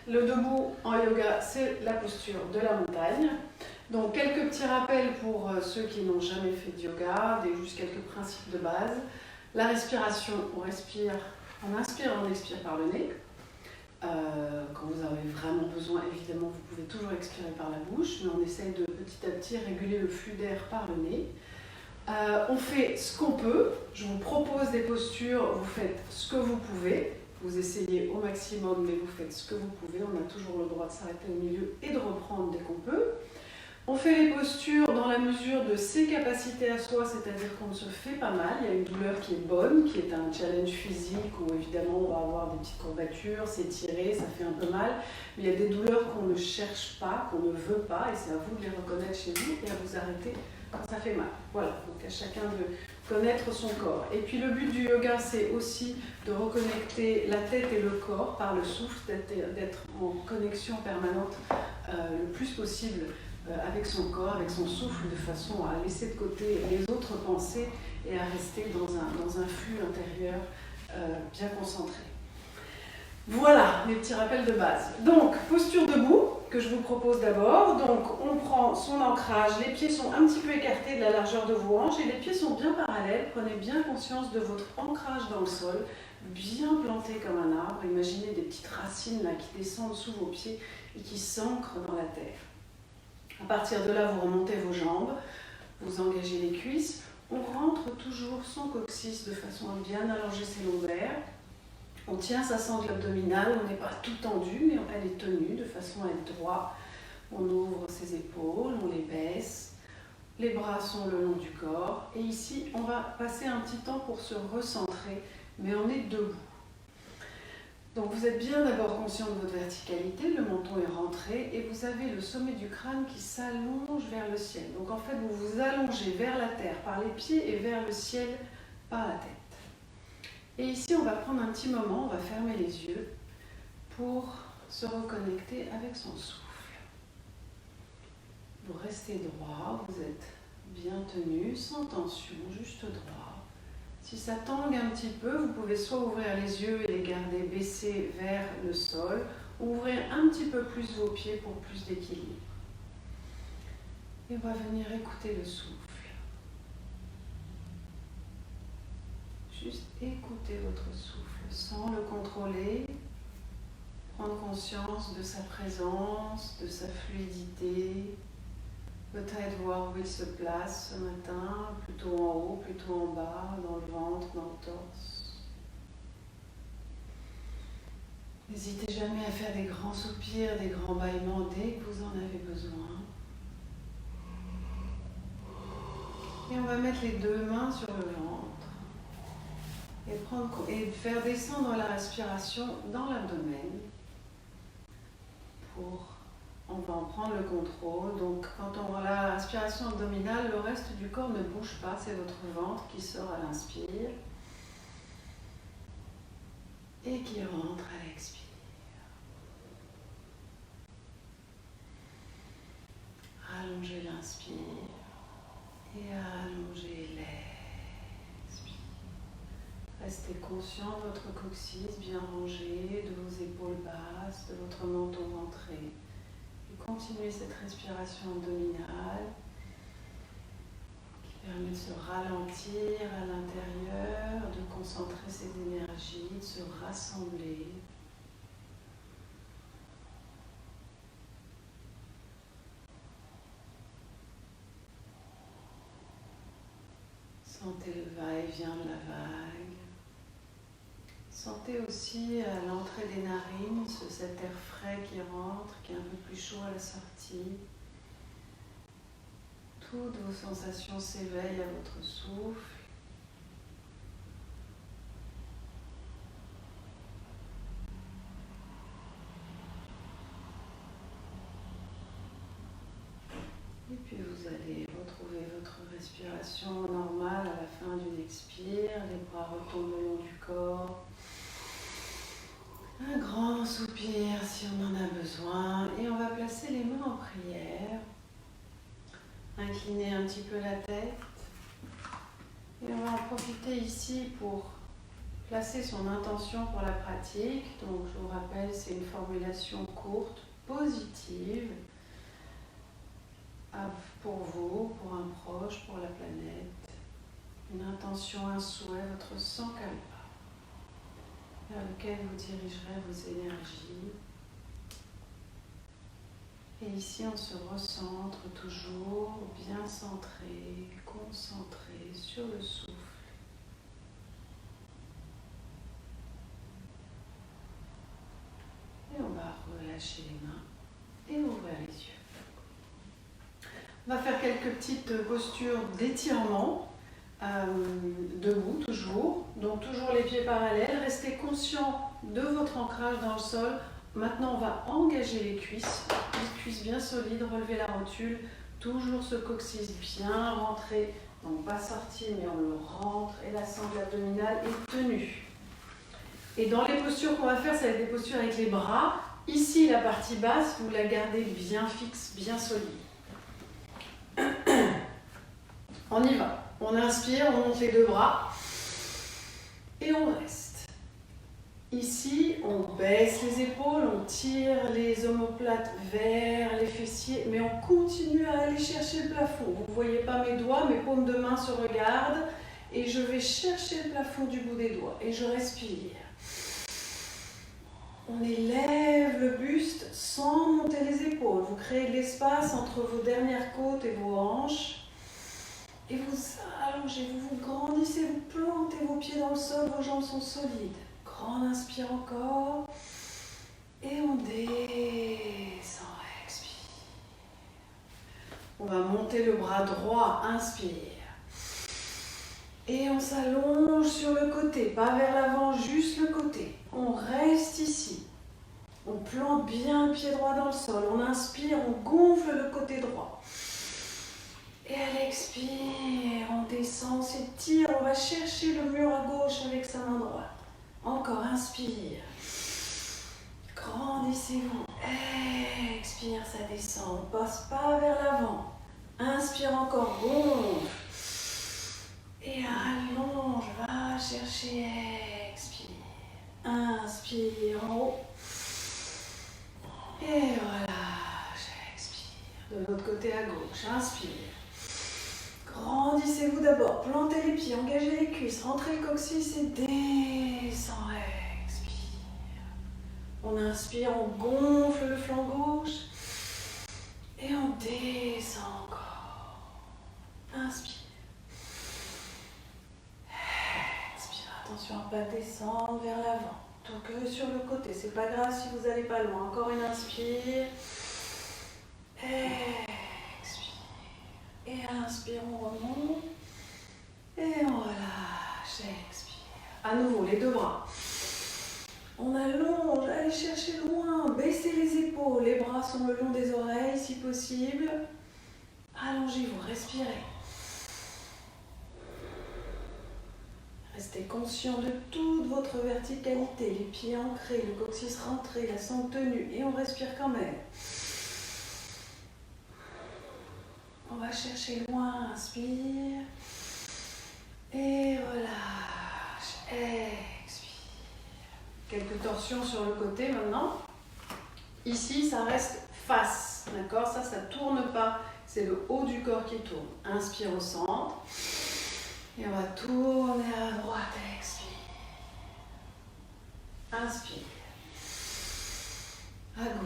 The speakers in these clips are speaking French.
Le debout en yoga, c'est la posture de la montagne. Donc quelques petits rappels pour ceux qui n'ont jamais fait de yoga, juste quelques principes de base. La respiration, on respire, on inspire, on expire par le nez. Quand vous avez vraiment besoin, évidemment, vous pouvez toujours expirer par la bouche, mais on essaye de petit à petit réguler le flux d'air par le nez. On fait ce qu'on peut. Je vous propose des postures, vous faites ce que vous pouvez. Vous essayez au maximum, mais vous faites ce que vous pouvez. On a toujours le droit de s'arrêter au milieu et de reprendre dès qu'on peut. On fait les postures dans la mesure de ses capacités à soi, c'est-à-dire qu'on se fait pas mal. Il y a une douleur qui est bonne, qui est un challenge physique où évidemment on va avoir des petites courbatures, s'étirer, ça fait un peu mal. Mais il y a des douleurs qu'on ne cherche pas, qu'on ne veut pas, et c'est à vous de les reconnaître chez vous et à vous arrêter quand ça fait mal. Voilà, donc à chacun de connaître son corps. Et puis le but du yoga, c'est aussi de reconnecter la tête et le corps par le souffle, d'être en connexion permanente le plus possible avec son corps, avec son souffle, de façon à laisser de côté les autres pensées et à rester dans un flux intérieur bien concentré. Voilà les petits rappels de base. Donc, posture debout, que je vous propose d'abord. Donc, on prend son ancrage, les pieds sont un petit peu écartés de la largeur de vos hanches et les pieds sont bien parallèles. Prenez bien conscience de votre ancrage dans le sol, bien planté comme un arbre. Imaginez des petites racines là, qui descendent sous vos pieds et qui s'ancrent dans la terre. À partir de là, vous remontez vos jambes, vous engagez les cuisses. On rentre toujours son coccyx de façon à bien allonger ses lombaires. On tient sa sangle abdominale, on n'est pas tout tendu, mais elle est tenue de façon à être droit. On ouvre ses épaules, on les baisse. Les bras sont le long du corps. Et ici, on va passer un petit temps pour se recentrer, mais on est debout. Donc vous êtes bien d'abord conscient de votre verticalité, le menton est rentré et vous avez le sommet du crâne qui s'allonge vers le ciel. Donc en fait vous vous allongez vers la terre par les pieds et vers le ciel par la tête. Et ici on va prendre un petit moment, on va fermer les yeux pour se reconnecter avec son souffle. Vous restez droit, vous êtes bien tenu, sans tension, juste droit. Si ça tangue un petit peu, vous pouvez soit ouvrir les yeux et les garder baissés vers le sol, ou ouvrir un petit peu plus vos pieds pour plus d'équilibre. Et on va venir écouter le souffle. Juste écouter votre souffle sans le contrôler. Prendre conscience de sa présence, de sa fluidité. Peut-être voir où il se place ce matin, plutôt en haut, plutôt en bas, dans le ventre, dans le torse. N'hésitez jamais à faire des grands soupirs, des grands bâillements dès que vous en avez besoin. Et on va mettre les deux mains sur le ventre et faire descendre la respiration dans l'abdomen. On va en prendre le contrôle. Donc quand on a la respiration abdominale, le reste du corps ne bouge pas, c'est votre ventre qui sort à l'inspire et qui rentre à l'expire. Allongez l'inspire et allongez l'expire. Restez conscient de votre coccyx bien rangé, de vos épaules basses, de votre menton rentré. Continuez cette respiration abdominale qui permet de se ralentir à l'intérieur, de concentrer ses énergies, de se rassembler. Sentez le va-et-vient de la vague. Sentez aussi à l'entrée des narines cet air frais qui rentre, qui est un peu plus chaud à la sortie. Toutes vos sensations s'éveillent à votre souffle. Et puis vous allez retrouver votre respiration normale à la fin d'une expire. Les bras retombent le long du corps. Un grand soupir si on en a besoin. Et on va placer les mains en prière. Incliner un petit peu la tête. Et on va en profiter ici pour placer son intention pour la pratique. Donc je vous rappelle, c'est une formulation courte, positive, pour vous, pour un proche, pour la planète. Une intention, un souhait, votre sankalpa, vers lequel vous dirigerez vos énergies. Et ici, on se recentre toujours, bien centré, concentré sur le souffle. Et on va relâcher les mains et ouvrir les yeux. On va faire quelques petites postures d'étirement, debout toujours. Donc toujours les pieds parallèles. Restez conscient de votre ancrage dans le sol. Maintenant, on va engager les cuisses bien solides, relever la rotule. Toujours ce coccyx bien rentré, donc pas sorti, mais on le rentre et la sangle abdominale est tenue. Et dans les postures qu'on va faire, ça va être des postures avec les bras. Ici, la partie basse, vous la gardez bien fixe, bien solide. On y va. On inspire, on monte les deux bras et on reste. Ici, on baisse les épaules, on tire les omoplates vers les fessiers, mais on continue à aller chercher le plafond. Vous ne voyez pas mes doigts, mes paumes de main se regardent et je vais chercher le plafond du bout des doigts et je respire. On élève le buste sans monter les épaules. Vous créez de l'espace entre vos dernières côtes et vos hanches. Et vous allongez, vous grandissez, vous plantez vos pieds dans le sol, vos jambes sont solides. Grande inspire encore. Et on descend, expire. On va monter le bras droit, inspire. Et on s'allonge sur le côté, pas vers l'avant, juste le côté. On reste ici. On plante bien le pied droit dans le sol. On inspire, on gonfle le côté droit. Et à l'expire, on descend, on s'étire, on va chercher le mur à gauche avec sa main droite. Encore, inspire. Grandissez-vous. Expire, ça descend. On passe pas vers l'avant. Inspire encore, gonfle. Et allonge, va chercher, expire. Inspire en haut. Et relâche, expire. De l'autre côté à gauche, inspire. Grandissez-vous d'abord, plantez les pieds, engagez les cuisses, rentrez le coccyx et descend, expire. On inspire, on gonfle le flanc gauche et on descend encore. Inspire. Expire, attention à ne pas descendre vers l'avant. Donc sur le côté, c'est pas grave si vous n'allez pas loin. Encore une inspire. Et à l'inspire, on remonte. Et on relâche. Expire. À nouveau, les deux bras. On allonge, allez chercher loin. Baissez les épaules. Les bras sont le long des oreilles si possible. Allongez-vous, respirez. Restez conscient de toute votre verticalité. Les pieds ancrés, le coccyx rentré, la sangle tenue. Et on respire quand même. On va chercher loin, inspire, et relâche, expire. Quelques torsions sur le côté maintenant. Ici, ça reste face, d'accord? Ça tourne pas, c'est le haut du corps qui tourne. Inspire au centre, et on va tourner à droite, expire. Inspire, à gauche.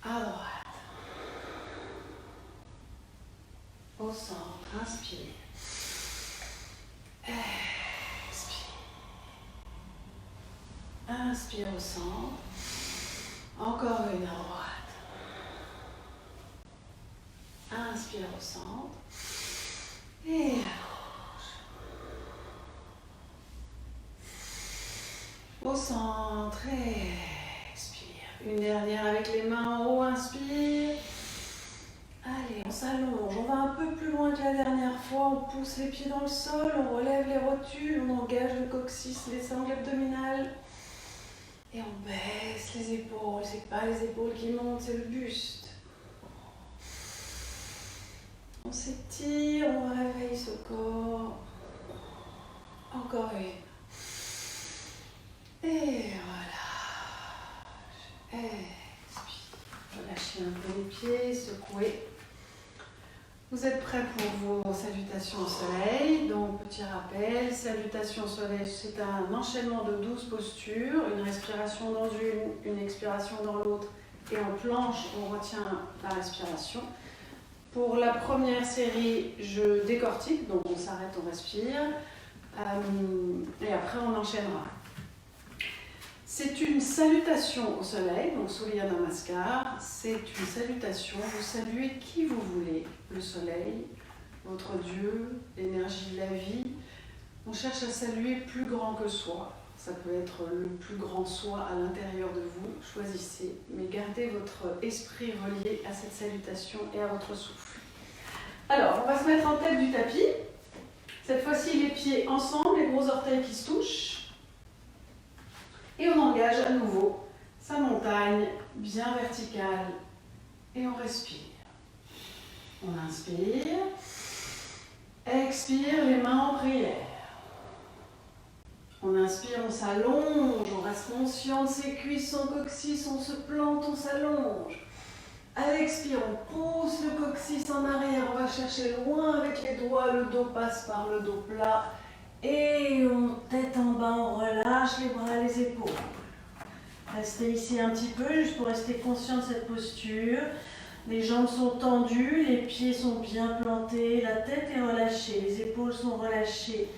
À droite, au centre, inspire, expire, inspire au centre, encore une à droite, inspire au centre, et à gauche, au centre, et une dernière avec les mains en haut, inspire. Allez, on s'allonge, on va un peu plus loin que la dernière fois, on pousse les pieds dans le sol, on relève les rotules, on engage le coccyx, les sangles abdominales. Et on baisse les épaules, c'est pas les épaules qui montent, c'est le buste. On s'étire, on réveille ce corps. Encore une. Et voilà. Expire. Relâchez un peu les pieds, secouez. Vous êtes prêts pour vos salutations au soleil. Donc, petit rappel, salutations au soleil, c'est un enchaînement de 12 postures, une respiration dans une expiration dans l'autre, et en planche, on retient la respiration. Pour la première série, je décortique, donc on s'arrête, on respire, et après on enchaînera. C'est une salutation au soleil, donc Surya Namaskar, c'est une salutation, vous saluez qui vous voulez, le soleil, votre Dieu, l'énergie de la vie. On cherche à saluer plus grand que soi, ça peut être le plus grand soi à l'intérieur de vous, choisissez, mais gardez votre esprit relié à cette salutation et à votre souffle. Alors, on va se mettre en tête du tapis, cette fois-ci les pieds ensemble, les gros orteils qui se touchent. Et on engage à nouveau sa montagne bien verticale et on respire. On inspire, expire les mains en prière. On inspire, on s'allonge, on reste conscient de ses cuisses, son coccyx, on se plante, on s'allonge. À l'expire, on pousse le coccyx en arrière, on va chercher loin avec les doigts, le dos passe par le dos plat. Et on tête en bas, on relâche les bras, les épaules. Restez ici un petit peu, juste pour rester conscient de cette posture. Les jambes sont tendues, les pieds sont bien plantés, la tête est relâchée, les épaules sont relâchées.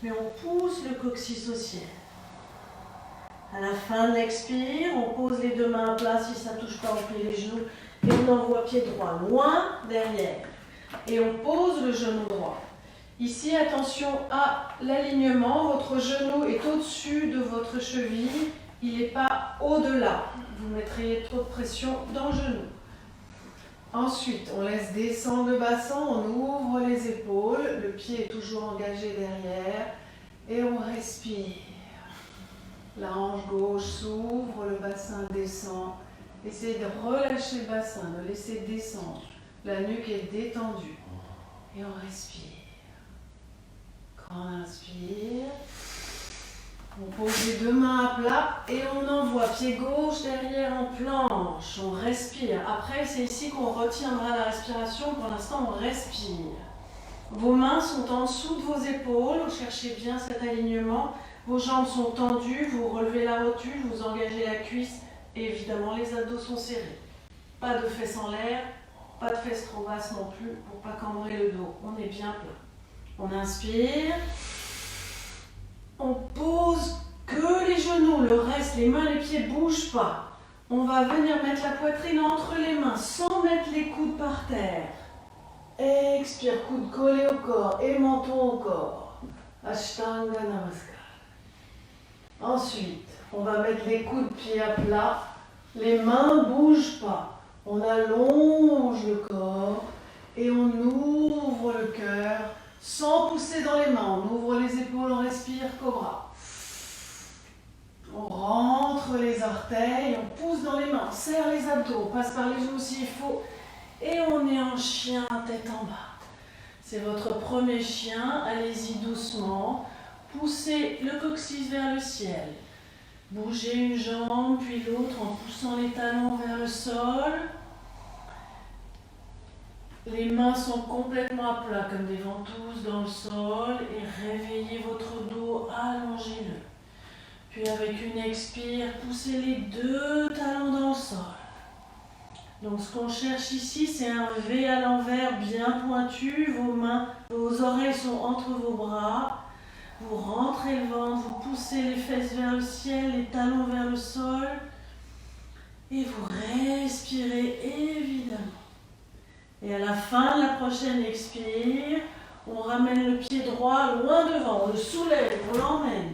Mais on pousse le coccyx au ciel. À la fin de l'expire, on pose les deux mains à plat si ça ne touche pas, on plie les genoux. Et on envoie pied droit, loin, derrière. Et on pose le genou droit. Ici, attention à l'alignement, votre genou est au-dessus de votre cheville, il n'est pas au-delà. Vous mettriez trop de pression dans le genou. Ensuite, on laisse descendre le bassin, on ouvre les épaules, le pied est toujours engagé derrière et on respire. La hanche gauche s'ouvre, le bassin descend. Essayez de relâcher le bassin, de laisser descendre. La nuque est détendue et on respire. On inspire, on pose les deux mains à plat et on envoie pied gauche derrière en planche, on respire. Après, c'est ici qu'on retiendra la respiration, pour l'instant on respire. Vos mains sont en dessous de vos épaules, cherchez bien cet alignement. Vos jambes sont tendues, vous relevez la rotule, vous engagez la cuisse et évidemment les abdos sont serrés. Pas de fesses en l'air, pas de fesses trop basses non plus pour pas cambrer le dos, on est bien plat. On inspire, on pose que les genoux, le reste, les mains, les pieds ne bougent pas. On va venir mettre la poitrine entre les mains sans mettre les coudes par terre. Expire, coudes collés au corps et menton au corps. Ashtanga Namaskar. Ensuite, on va mettre les coudes pieds à plat, les mains ne bougent pas. On allonge le corps et on ouvre le cœur. Sans pousser dans les mains, on ouvre les épaules, on respire, cobra. On rentre les orteils, on pousse dans les mains, on serre les abdos, on passe par les genoux s'il faut. Et on est en chien, tête en bas. C'est votre premier chien, allez-y doucement. Poussez le coccyx vers le ciel. Bougez une jambe puis l'autre en poussant les talons vers le sol. Les mains sont complètement à plat comme des ventouses dans le sol et réveillez votre dos, allongez-le. Puis avec une expire, poussez les deux talons dans le sol. Donc ce qu'on cherche ici, c'est un V à l'envers bien pointu. Vos mains, vos oreilles sont entre vos bras. Vous rentrez le ventre, vous poussez les fesses vers le ciel, les talons vers le sol. Et vous respirez évidemment. Et à la fin de la prochaine expire, on ramène le pied droit loin devant, on le soulève, on l'emmène.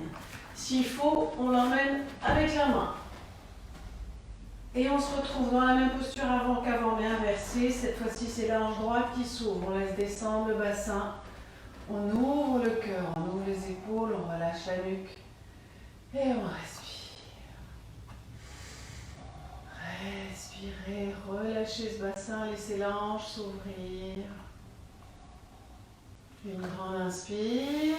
S'il faut, on l'emmène avec la main. Et on se retrouve dans la même posture avant qu'avant, mais inversée. Cette fois-ci, c'est la hanche droite qui s'ouvre. On laisse descendre le bassin. On ouvre le cœur, on ouvre les épaules, on relâche la nuque. Et on respire. Respirez, relâchez ce bassin, laissez la hanche s'ouvrir. Une grande inspire.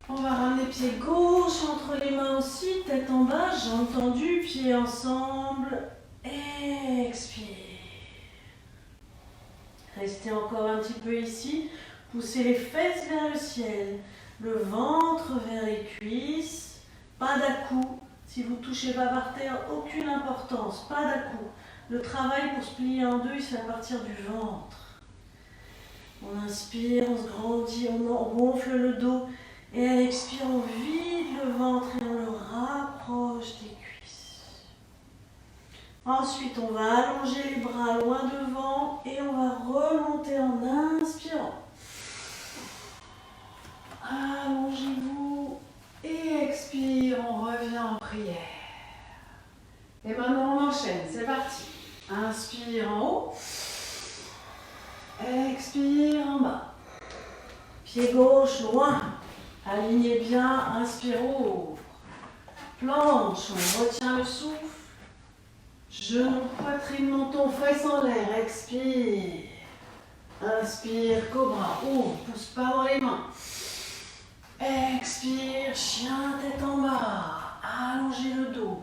On va ramener pied gauche entre les mains aussi, tête en bas, jambes tendues, pieds ensemble. Expire. Restez encore un petit peu ici. Poussez les fesses vers le ciel, le ventre vers les cuisses. Pas d'à-coups. Si vous ne touchez pas par terre, aucune importance. Pas d'à-coups. Le travail pour se plier en deux, il se fait à partir du ventre. On inspire, on se grandit, on gonfle le dos. Et à l'expire, on vide le ventre et on le rapproche des cuisses. Ensuite, on va allonger les bras loin devant et on va remonter en inspirant. Allongez-vous et expire, on revient en prière. Et maintenant, on enchaîne, c'est parti. Inspire en haut. Expire en bas. Pied gauche loin. Alignez bien, inspire, ouvre. Planche, on retient le souffle. Genou, poitrine, menton, fesses en l'air. Expire. Inspire, cobra, ouvre, pousse pas dans les mains. Expire, chien, tête en bas. Allongez le dos.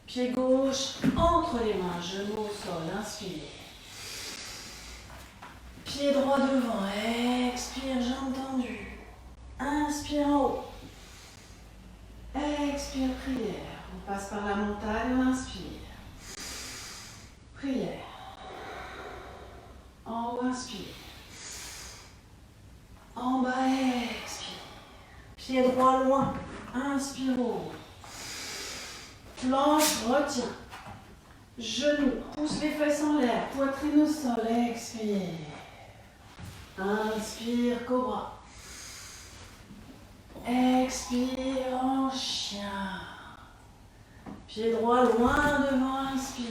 Pied gauche entre les mains, genou au sol. Inspire. Pied droit devant. Expire, jambes tendues. Inspire en haut. Expire, prière. On passe par la montagne, on inspire. Prière. En haut, inspire. En bas, expire. Pied droit loin. Inspire, ouvre. Planche, retiens. Genoux, pousse les fesses en l'air. Poitrine au sol, expire. Inspire, cobra. Expire en chien. Pied droit loin devant, inspire.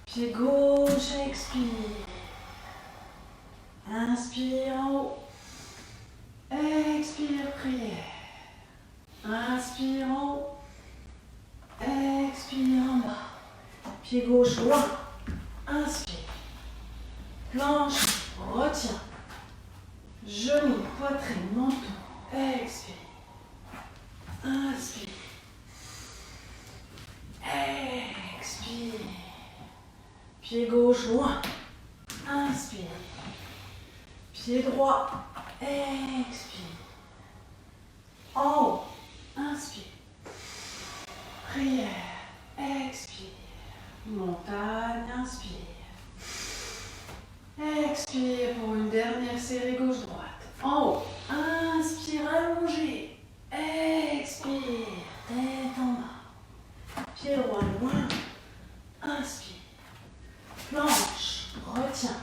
Pied gauche, expire. Inspire en haut. Expire, prière. Inspire en haut. Expire en bas. Pied gauche loin. Inspire. Planche, retiens. Genoux, poitrine, menton. Expire. Inspire. Expire. Pied gauche loin. Inspire. Pied droit. Expire. En haut. Inspire. Prière. Expire. Montagne. Inspire. Expire pour une dernière série gauche-droite. En haut. Inspire, allongé. Expire. Tête en bas. Pied droit loin. Inspire. Planche. Retiens.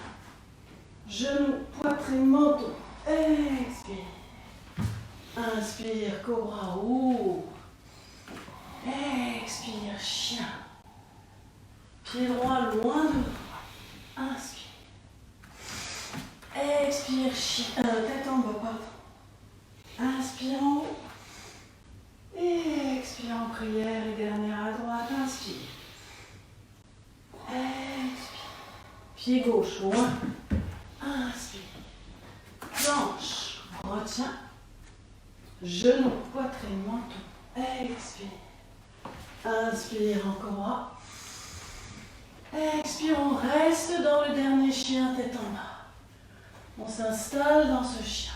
Genoux, poitrine, menton. Expire. Inspire, cobra, ouvre. Expire, chien. Pied droit loin devant. Inspire. Expire, chien. Tête en bas, pardon. Inspire en haut. Et expire en prière. Et dernière à droite. Inspire. Expire. Pied gauche loin. Inspire. Planche. Retiens. Genou, poitrine, menton. Expire. Inspire encore. Expire, on reste dans le dernier chien, tête en bas. On s'installe dans ce chien.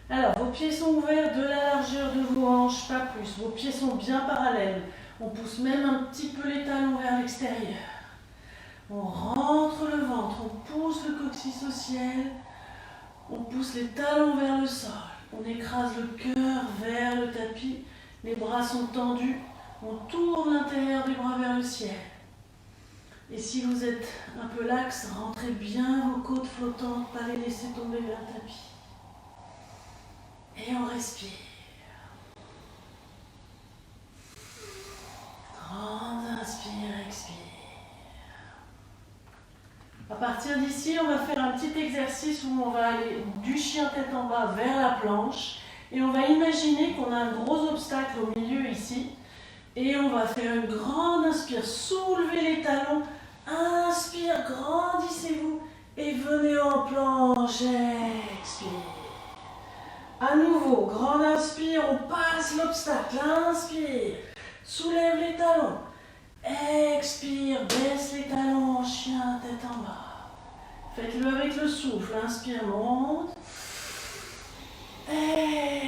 Alors, vos pieds sont ouverts de la largeur de vos hanches, pas plus. Vos pieds sont bien parallèles. On pousse même un petit peu les talons vers l'extérieur. On rentre le ventre, on pousse le coccyx au ciel. On pousse les talons vers le sol. On écrase le cœur vers le tapis. Les bras sont tendus. On tourne l'intérieur des bras vers le ciel. Et si vous êtes un peu lax, rentrez bien vos côtes flottantes, pas les laisser tomber vers le tapis. Et on respire. Grande inspire, expire. À partir d'ici, on va faire un petit exercice où on va aller du chien tête en bas vers la planche. Et on va imaginer qu'on a un gros obstacle au milieu ici. Et on va faire une grande inspire. Soulevez les talons. Inspire, grandissez-vous. Et venez en planche, expire. À nouveau, grande inspire, on passe l'obstacle, inspire. Soulève les talons. Expire, baisse les talons, chien, tête en bas. Faites-le avec le souffle, inspire, monte.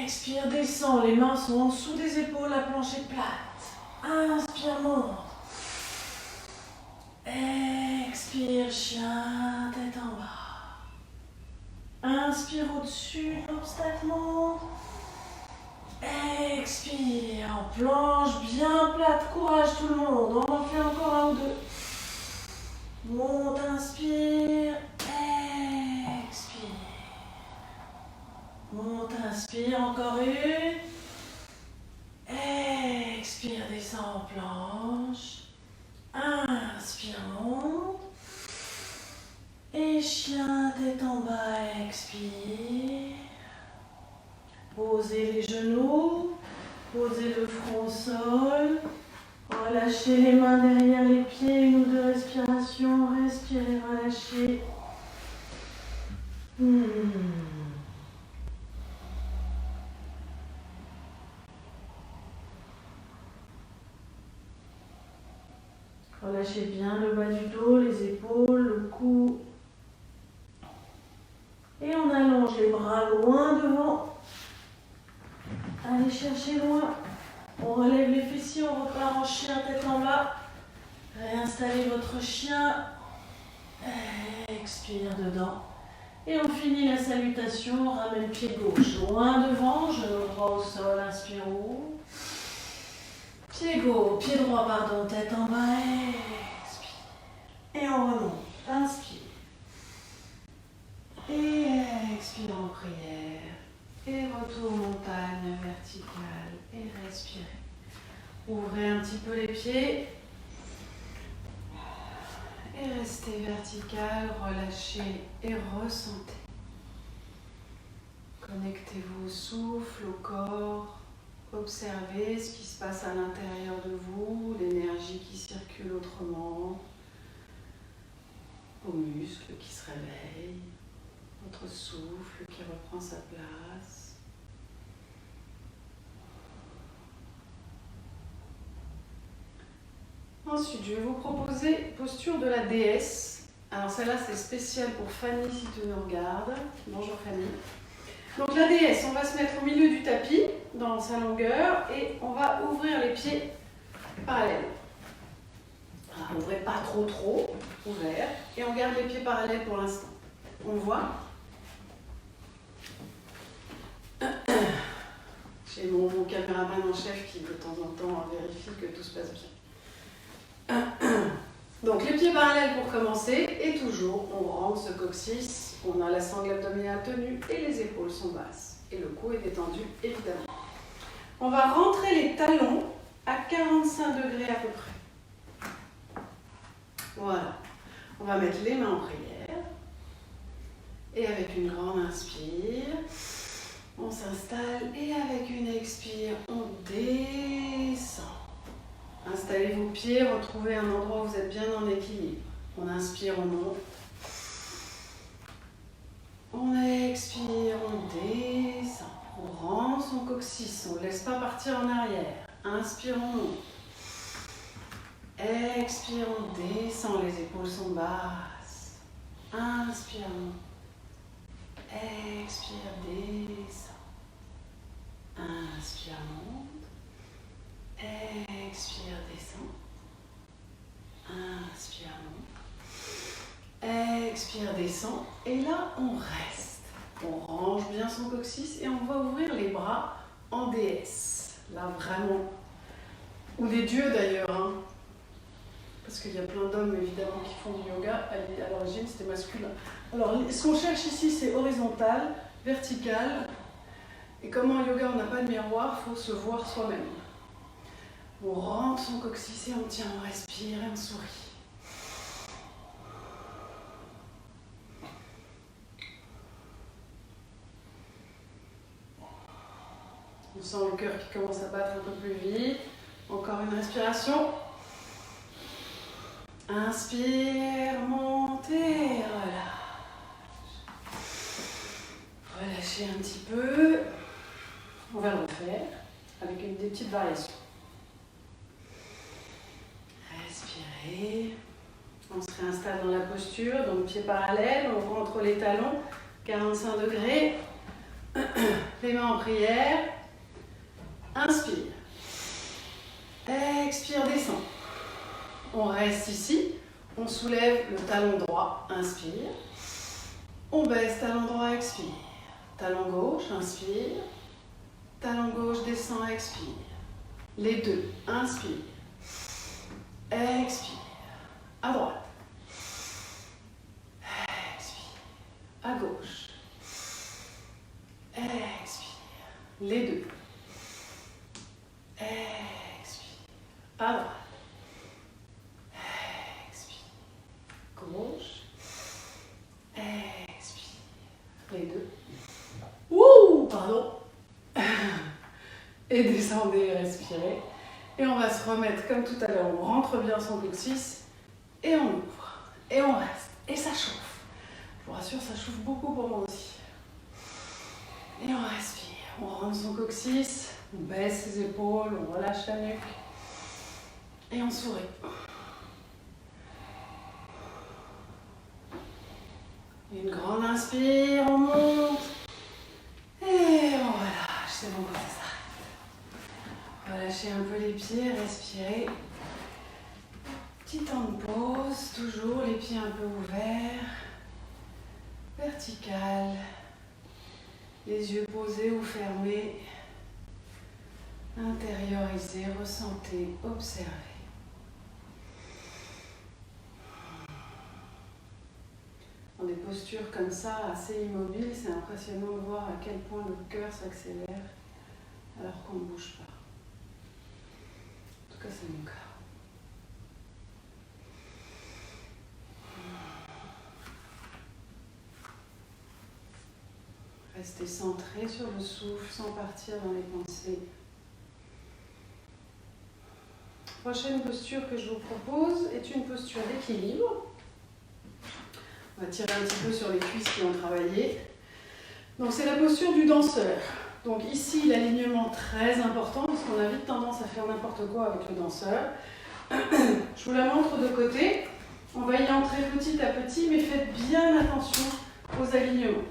Expire, descend, les mains sont en dessous des épaules, la planche est plate. Inspire, monte. Expire, chien, tête en bas. Inspire au-dessus, l'obstacle monte. Expire, en planche bien plate, courage tout le monde, on en fait encore un ou deux. Monte, inspire, expire. Monte, inspire, encore une. Expire, descend en planche. Inspire, monte. Et chien, tête en bas, expire. Posez les genoux, posez le front au sol. Relâchez les mains derrière les pieds, une ou deux respirations. Respirez, relâchez. Relâchez bien le bas du dos, les épaules, le cou. Et on allonge les bras loin devant. Allez chercher loin. On relève les fessiers, on repart en chien, tête en bas. Réinstallez votre chien. Expire dedans. Et on finit la salutation. On ramène pied gauche loin devant. Genou droit au sol. Inspire haut. Pied droit, pardon. Tête en bas. Expire. Et on remonte. Inspire. Et expire en prière. Et retour montagne verticale. Et respirez. Ouvrez un petit peu les pieds. Et restez vertical, relâchez et ressentez. Connectez-vous au souffle, au corps. Observez ce qui se passe à l'intérieur de vous, l'énergie qui circule autrement, vos muscles qui se réveillent, votre souffle qui reprend sa place. Ensuite, je vais vous proposer posture de la déesse. Alors celle-là, c'est spécial pour Fanny si tu nous regardes. Bonjour Fanny. Donc la déesse, on va se mettre au milieu du tapis, dans sa longueur, et on va ouvrir les pieds parallèles. Alors, ouvrez pas trop ouvert, et on garde les pieds parallèles pour l'instant. On voit. J'ai mon caméraman en chef qui de temps en temps vérifie que tout se passe bien. Donc les pieds parallèles pour commencer, et toujours on rentre ce coccyx, on a la sangle abdominale tenue et les épaules sont basses. Et le cou est détendu évidemment. On va rentrer les talons à 45 degrés à peu près. Voilà. On va mettre les mains en prière. Et avec une grande inspire, on s'installe et avec une expire, on descend. Installez vos pieds, retrouvez un endroit où vous êtes bien en équilibre. On inspire, on monte. On expire, on descend. On rentre son coccyx, on ne laisse pas partir en arrière. Inspire, on monte. Expire, on descend, les épaules sont basses. Inspire, on monte. Expire, descend. Inspire, monte. Expire, descend. Inspire, monte. Expire, descend. Et là, on reste. On range bien son coccyx et on va ouvrir les bras en déesse. Là, vraiment. Ou des dieux d'ailleurs. Hein. Parce qu'il y a plein d'hommes évidemment qui font du yoga. À l'origine, c'était masculin. Alors, ce qu'on cherche ici, c'est horizontal, vertical. Et comme en yoga, on n'a pas de miroir, il faut se voir soi-même. On rentre son coccyx et on tient, on respire et on sourit. On sent le cœur qui commence à battre un peu plus vite. Encore une respiration. Inspire, montez, voilà. relâcher un petit peu. On va le refaire avec des petites variations. Respirez. On se réinstalle dans la posture, donc pieds parallèles, on rentre les talons, 45 degrés. Les mains en prière. Inspire. Expire, descend. On reste ici. On soulève le talon droit. Inspire. On baisse, talon droit, expire. Talon gauche, inspire. Talon gauche, descend, expire. Les deux. Inspire. Expire. À droite. Expire. À gauche. Expire. Les deux. Expire. À droite. Expire. Gauche. Expire. Les deux. Ouh, pardon. Et descendez, respirez. Et on va se remettre comme tout à l'heure. On rentre bien son coccyx. Et on ouvre. Et on reste. Et ça chauffe. Je vous rassure, ça chauffe beaucoup pour moi aussi. Et on respire. On rentre son coccyx. On baisse ses épaules. On relâche la nuque. Et on sourit. Une grande inspire. On monte. Et on relâche. C'est bon, ça s'arrête. Relâchez un peu les pieds. Respirez. Petit temps de pause, toujours les pieds un peu ouverts, vertical, les yeux posés ou fermés, intériorisez, ressentez, observez. Dans des postures comme ça, assez immobiles, c'est impressionnant de voir à quel point le cœur s'accélère alors qu'on ne bouge pas. En tout cas, c'est mon cas. Restez centré sur le souffle sans partir dans les pensées. Prochaine posture que je vous propose est une posture d'équilibre. On va tirer un petit peu sur les cuisses qui ont travaillé. Donc c'est la posture du danseur. Donc ici l'alignement très important parce qu'on a vite tendance à faire n'importe quoi avec le danseur. Je vous la montre de côté. On va y entrer petit à petit, mais faites bien attention aux alignements.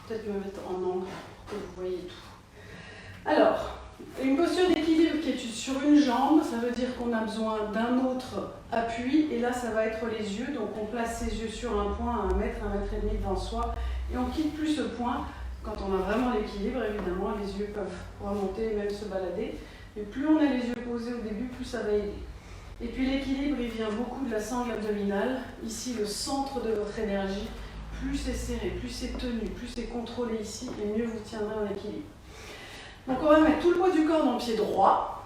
Peut-être me mettre en angle pour que vous voyez tout. Alors, une posture d'équilibre qui est sur une jambe, ça veut dire qu'on a besoin d'un autre appui. Et là, ça va être les yeux. Donc, on place ses yeux sur un point à 1 mètre, 1,5 mètre devant soi. Et on ne quitte plus ce point. Quand on a vraiment l'équilibre, évidemment, les yeux peuvent remonter et même se balader. Mais plus on a les yeux posés au début, plus ça va aider. Et puis l'équilibre, il vient beaucoup de la sangle abdominale. Ici, le centre de votre énergie. Plus c'est serré, plus c'est tenu, plus c'est contrôlé ici, et mieux vous tiendrez en équilibre. Donc on va mettre tout le poids du corps dans le pied droit.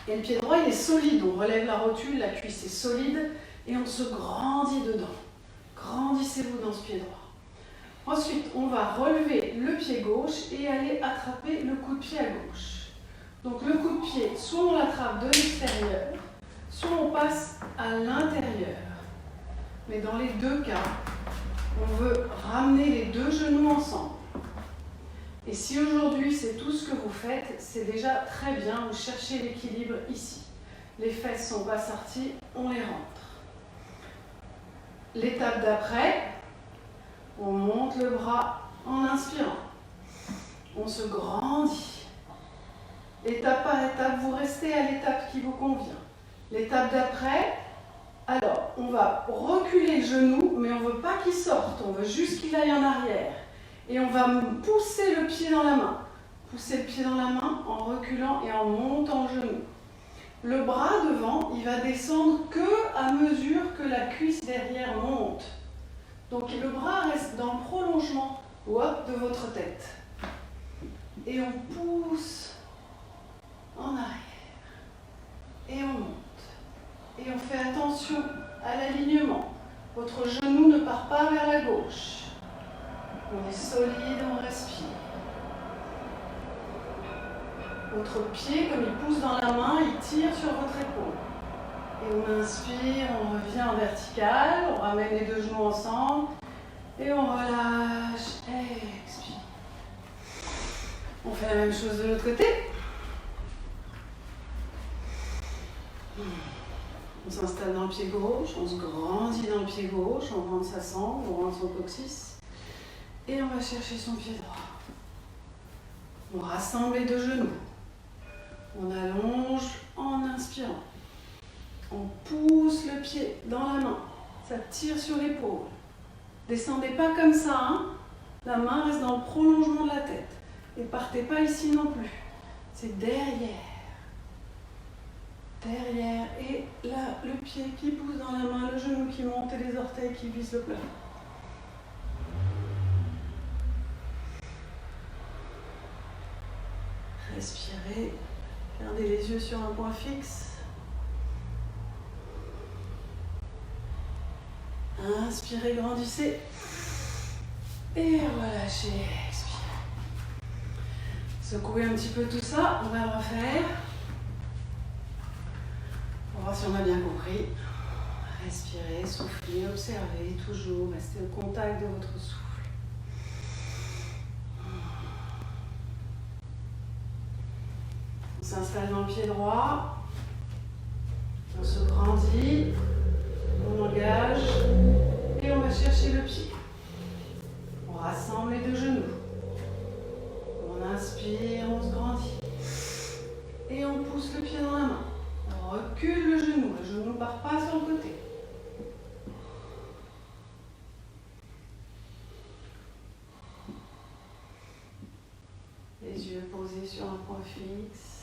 Et le pied droit, il est solide. On relève la rotule, la cuisse est solide, et on se grandit dedans. Grandissez-vous dans ce pied droit. Ensuite, on va relever le pied gauche et aller attraper le coup de pied à gauche. Donc le coup de pied, soit on l'attrape de l'extérieur, soit on passe à l'intérieur. Mais dans les deux cas, on veut ramener les deux genoux ensemble. Et si aujourd'hui c'est tout ce que vous faites, c'est déjà très bien, vous cherchez l'équilibre ici. Les fesses ne sont pas sorties, on les rentre. L'étape d'après, on monte le bras en inspirant. On se grandit. Étape par étape, vous restez à l'étape qui vous convient. L'étape d'après, alors, on va reculer le genou, mais on ne veut pas qu'il sorte, on veut juste qu'il aille en arrière. Et on va pousser le pied dans la main. Pousser le pied dans la main en reculant et en montant le genou. Le bras devant, il va descendre que à mesure que la cuisse derrière monte. Donc le bras reste dans le prolongement de votre tête. Et on pousse en arrière. Et on monte. Et on fait attention à l'alignement. Votre genou ne part pas vers la gauche. On est solide, on respire. Votre pied, comme il pousse dans la main, il tire sur votre épaule. Et on inspire, on revient en vertical, on ramène les deux genoux ensemble. Et on relâche. Expire. On fait la même chose de l'autre côté. On s'installe dans le pied gauche, on se grandit dans le pied gauche, on rentre sa sangle, on rentre son coccyx. Et on va chercher son pied droit. On rassemble les deux genoux. On allonge en inspirant. On pousse le pied dans la main. Ça tire sur l'épaule. Descendez pas comme ça, hein. La main reste dans le prolongement de la tête. Et partez pas ici non plus. C'est derrière. Derrière. Et là, le pied qui pousse dans la main, le genou qui monte et les orteils qui visent le plafond. Respirez. Gardez les yeux sur un point fixe. Inspirez, grandissez. Et relâchez, expirez. Secouez un petit peu tout ça, on va le refaire. Pour voir si on a bien compris. Respirez, soufflez, observez, toujours restez au contact de votre souffle. On s'installe dans le pied droit. On se grandit. On engage. Et on va chercher le pied. On rassemble les deux genoux. On inspire, on se grandit. Et on pousse le pied dans la main. On recule le genou ne part pas sur le côté. Les yeux posés sur un point fixe.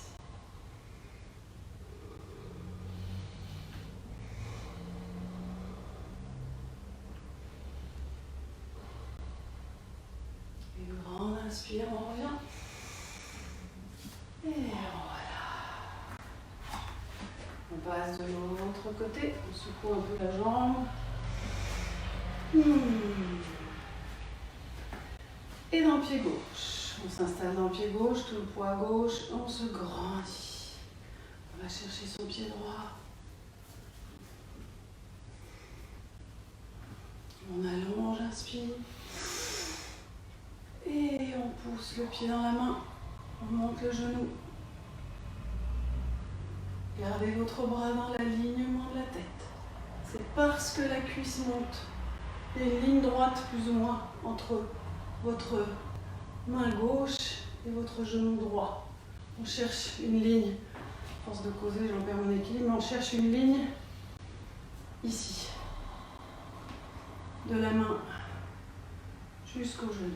Une grande inspire, on revient. Et voilà. On passe de l'autre côté, on secoue un peu la jambe. Et dans le pied gauche. On s'installe dans le pied gauche, tout le poids à gauche, on se grandit. On va chercher son pied droit. On allonge, inspire. Et on pousse le pied dans la main. On monte le genou. Gardez votre bras dans l'alignement de la tête. C'est parce que la cuisse monte. Il y a une ligne droite plus ou moins entre votre main gauche et votre genou droit. On cherche une ligne. À force de causer, j'en perds mon équilibre, mais on cherche une ligne ici. De la main jusqu'au genou.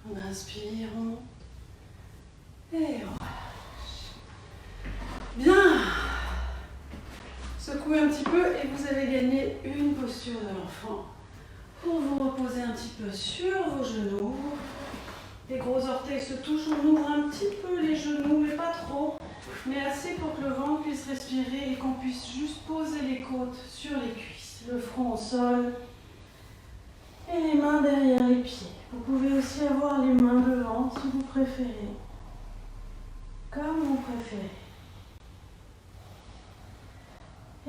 On inspire, on monte. Et on relâche. Bien. Secouez un petit peu et vous avez gagné une posture de l'enfant. Pour vous reposer un petit peu sur vos genoux. Les gros orteils se touchent, on ouvre un petit peu les genoux, mais pas trop. Mais assez pour que le ventre puisse respirer et qu'on puisse juste poser les côtes sur les cuisses. Le front au sol. Et les mains derrière les pieds. Vous pouvez aussi avoir les mains devant si vous préférez. Comme vous préférez.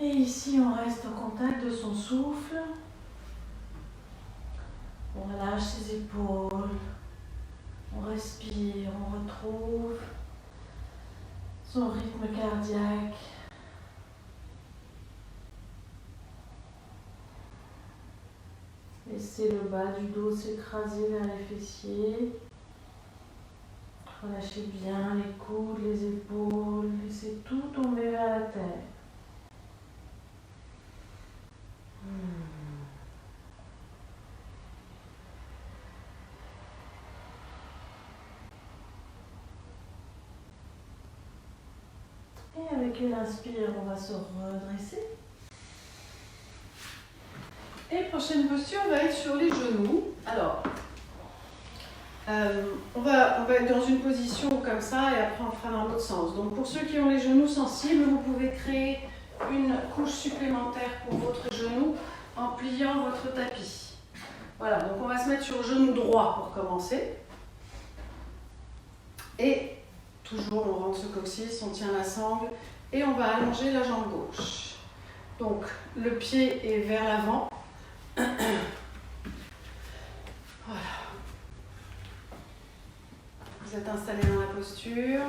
Et ici, on reste au contact de son souffle. On relâche ses épaules. On respire, on retrouve son rythme cardiaque. Laissez le bas du dos s'écraser vers les fessiers. Relâchez bien les coudes, les épaules. Laissez tout tomber vers la terre. Et avec une inspire, on va se redresser. Et prochaine posture, on va être sur les genoux. Alors, on va être dans une position comme ça et après on fera dans l'autre sens. Donc pour ceux qui ont les genoux sensibles, vous pouvez créer une couche supplémentaire pour votre genou en pliant votre tapis. Voilà, donc on va se mettre sur le genou droit pour commencer. Et toujours on rentre ce coccyx, on tient la sangle et on va allonger la jambe gauche. Donc le pied est vers l'avant. Voilà. Vous êtes installé dans la posture.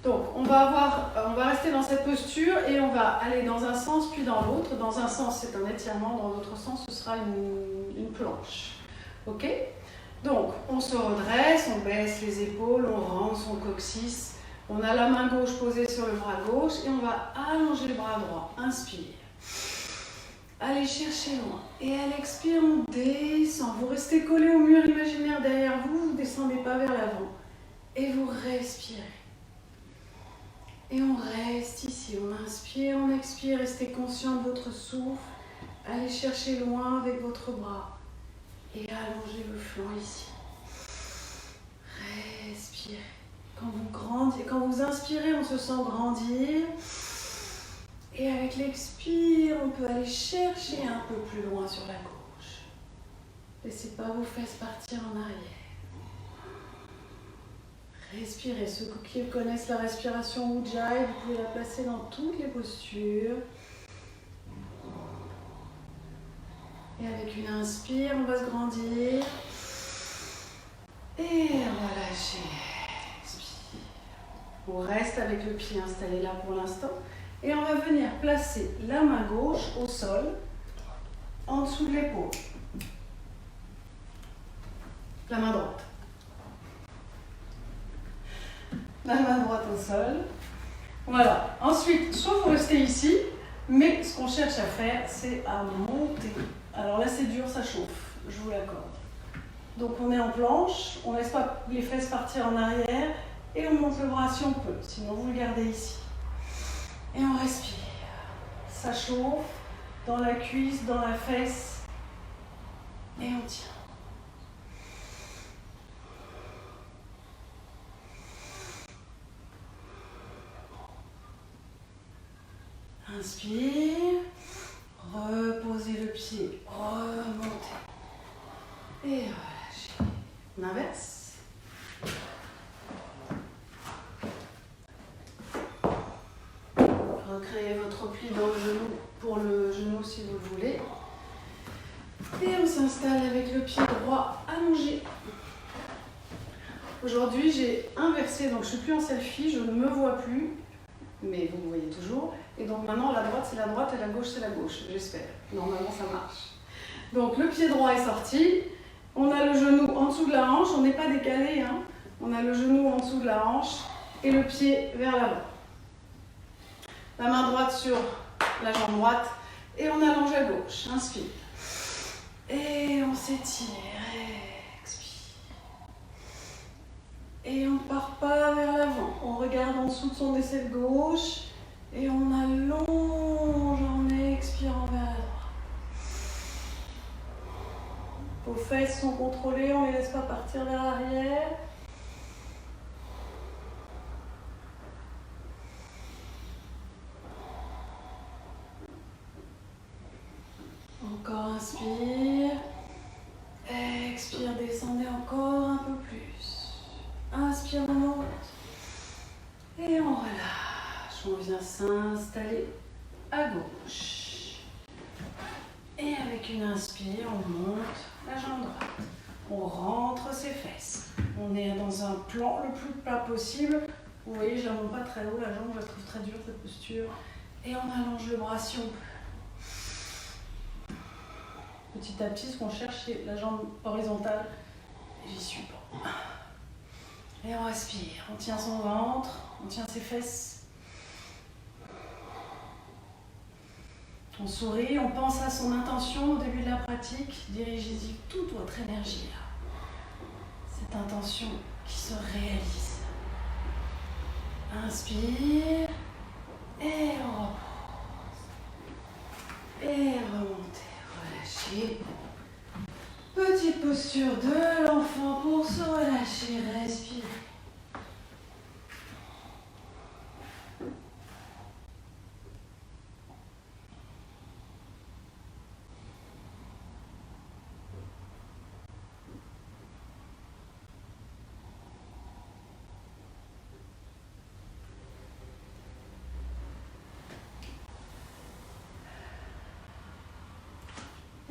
Donc on va rester dans cette posture et on va aller dans un sens puis dans l'autre. Dans un sens c'est un étirement, dans l'autre sens ce sera une planche. Ok? Donc on se redresse, on baisse les épaules, on rentre son coccyx. On a la main gauche posée sur le bras gauche et on va allonger le bras droit. Inspire. Allez chercher loin. Et à l'expire, on descend. Vous restez collé au mur imaginaire derrière vous, vous ne descendez pas vers l'avant. Et vous respirez. Et on reste ici. On inspire, on expire. Restez conscient de votre souffle. Allez chercher loin avec votre bras. Et allongez le flanc ici. Respirez. Quand vous inspirez, on se sent grandir. Et avec l'expire, on peut aller chercher un peu plus loin sur la gauche. Laissez pas vos fesses partir en arrière. Respirez. Ceux qui connaissent la respiration Ujjayi, vous pouvez la placer dans toutes les postures. Et avec une inspire, on va se grandir. Et on va lâcher. Expire. On reste avec le pied installé là pour l'instant. Et on va venir placer la main gauche au sol, en dessous de l'épaule. La main droite. La main droite au sol. Voilà. Ensuite, soit vous restez ici, mais ce qu'on cherche à faire, c'est à monter. Alors là, c'est dur, ça chauffe, je vous l'accorde. Donc on est en planche, on ne laisse pas les fesses partir en arrière et on monte le bras si on peut, sinon vous le gardez ici. Et on respire. Ça chauffe dans la cuisse, dans la fesse. Et on tient. Inspire. Reposez le pied. Remontez. Et relâchez. On inverse. Recréez votre pli dans le genou pour le genou si vous le voulez. Et on s'installe avec le pied droit allongé. Aujourd'hui, j'ai inversé, donc je ne suis plus en selfie, je ne me vois plus, mais vous me voyez toujours. Et donc maintenant, la droite c'est la droite et la gauche c'est la gauche, j'espère. Normalement, ça marche. Donc le pied droit est sorti. On a le genou en dessous de la hanche, on n'est pas décalé, hein. On a le genou en dessous de la hanche et le pied vers l'avant. La main droite sur la jambe droite et on allonge à gauche. Inspire. Et on s'étire. Expire. Et on ne part pas vers l'avant. On regarde en dessous de son aisselle gauche et on allonge en expirant vers la droite. Vos fesses sont contrôlées, on ne les laisse pas partir vers l'arrière. Encore inspire. Expire, descendez encore un peu plus. Inspire, on monte. Et on relâche. On vient s'installer à gauche. Et avec une inspire, on monte la jambe droite. On rentre ses fesses. On est dans un plan le plus plat possible. Vous voyez, je ne la monte pas très haut, la jambe, je la trouve très dure cette posture. Et on allonge le bras si on peut. Petit à petit, ce qu'on cherche, c'est la jambe horizontale. Et j'y suis pas. Et on respire. On tient son ventre, on tient ses fesses. On sourit, on pense à son intention au début de la pratique. Dirigez-y toute votre énergie là. Cette intention qui se réalise. Inspire. Et on repose. Et remontez. Relâchez. Petite posture de l'enfant pour se relâcher, respirer.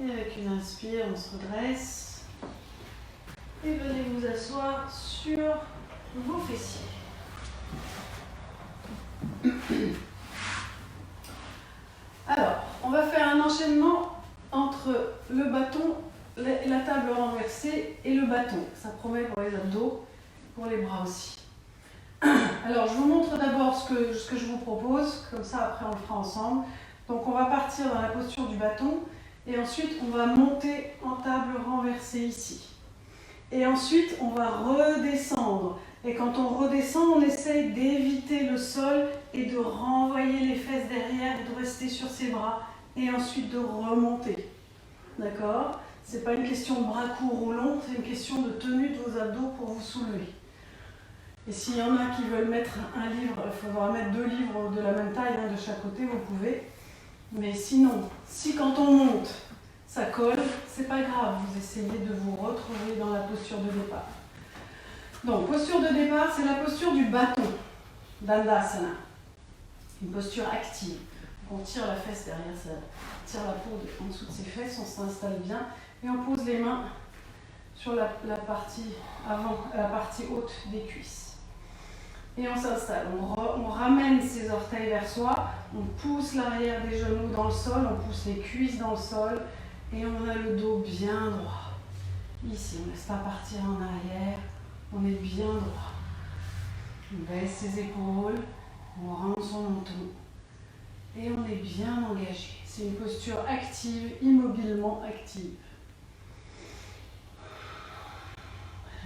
Et avec une inspire, on se redresse. Et venez vous asseoir sur vos fessiers. Alors, on va faire un enchaînement entre le bâton, la table renversée et le bâton. Ça promet pour les abdos, pour les bras aussi. Alors, je vous montre d'abord ce que je vous propose, comme ça après on le fera ensemble. Donc, on va partir dans la posture du bâton et ensuite on va monter en table renversée ici. Et ensuite, on va redescendre. Et quand on redescend, on essaye d'éviter le sol et de renvoyer les fesses derrière et de rester sur ses bras. Et ensuite de remonter. D'accord? Ce n'est pas une question de bras courts ou longs, c'est une question de tenue de vos abdos pour vous soulever. Et s'il y en a qui veulent mettre un livre, il faudra mettre 2 livres de la même taille, de chaque côté, vous pouvez. Mais sinon, si quand on monte, ça colle, c'est pas grave, vous essayez de vous retrouver dans la posture de départ. Donc, posture de départ, c'est la posture du bâton, Dandasana. Une posture active. On tire la fesse derrière, ça tire la peau en dessous de ses fesses, on s'installe bien et on pose les mains sur la partie avant, la partie haute des cuisses. Et on s'installe, on ramène ses orteils vers soi, on pousse l'arrière des genoux dans le sol, on pousse les cuisses dans le sol et on a le dos bien droit. Ici, on ne laisse pas partir en arrière, on est bien droit. On baisse ses épaules, on rentre son menton et on est bien engagé. C'est une posture active, immobilement active.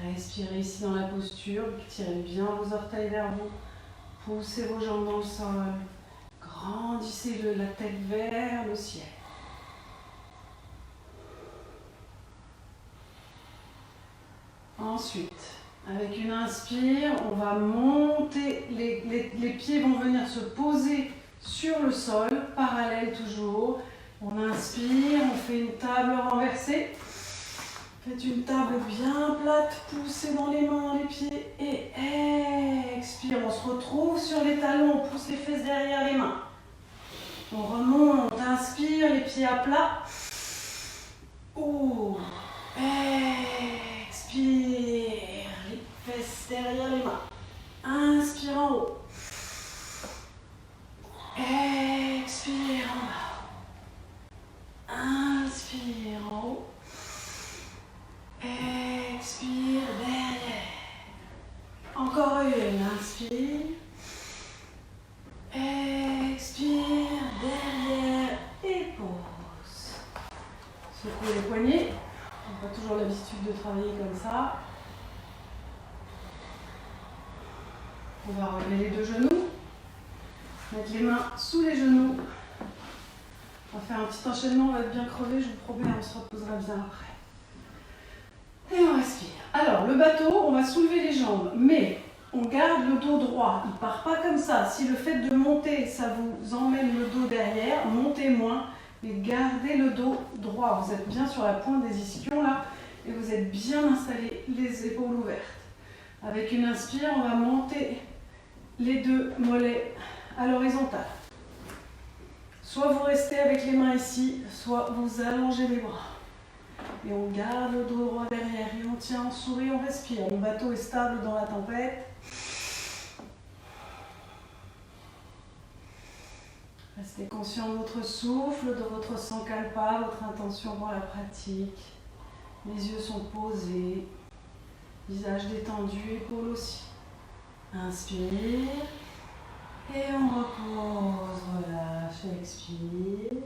Respirez ici dans la posture, tirez bien vos orteils vers vous, poussez vos jambes dans le sol, grandissez la tête vers le ciel. Ensuite, avec une inspire, on va monter, les pieds vont venir se poser sur le sol, parallèle toujours. On inspire, on fait une table renversée. Faites une table bien plate, poussez dans les mains, les pieds et expire. On se retrouve sur les talons, on pousse les fesses derrière les mains. On remonte, inspire, les pieds à plat. Oh, expire, les fesses derrière les mains. Inspire en haut. Expire en bas. Inspire en haut. Expire derrière. Encore une, inspire. Expire derrière et pause. Secouez les poignets. On n'a pas toujours l'habitude de travailler comme ça. On va relever les 2 genoux. Mettre les mains sous les genoux. On va faire un petit enchaînement, on va être bien crevé, je vous promets, on se reposera bien après. Et on respire. Alors, le bateau, on va soulever les jambes, mais on garde le dos droit. Il ne part pas comme ça. Si le fait de monter, ça vous emmène le dos derrière, montez moins, mais gardez le dos droit. Vous êtes bien sur la pointe des ischions là, et vous êtes bien installés, les épaules ouvertes. Avec une inspire, on va monter les 2 mollets à l'horizontale. Soit vous restez avec les mains ici, soit vous allongez les bras. Et on garde le dos droit derrière et on tient, on sourit, on respire. Le bateau est stable dans la tempête. Restez conscient de votre souffle, de votre sankalpa, votre intention pour la pratique. Les yeux sont posés, visage détendu, épaules aussi. Inspire. Et on repose, relâche, expire.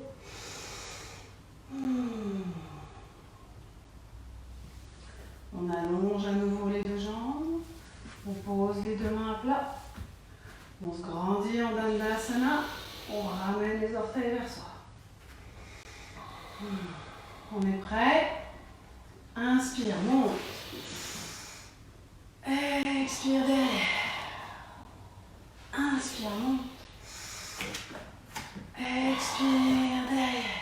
On allonge à nouveau les 2 jambes. On pose les 2 mains à plat. On se grandit en Dandasana. On ramène les orteils vers soi. On est prêt. Inspire, monte. Expire derrière. Inspire, monte. Expire derrière.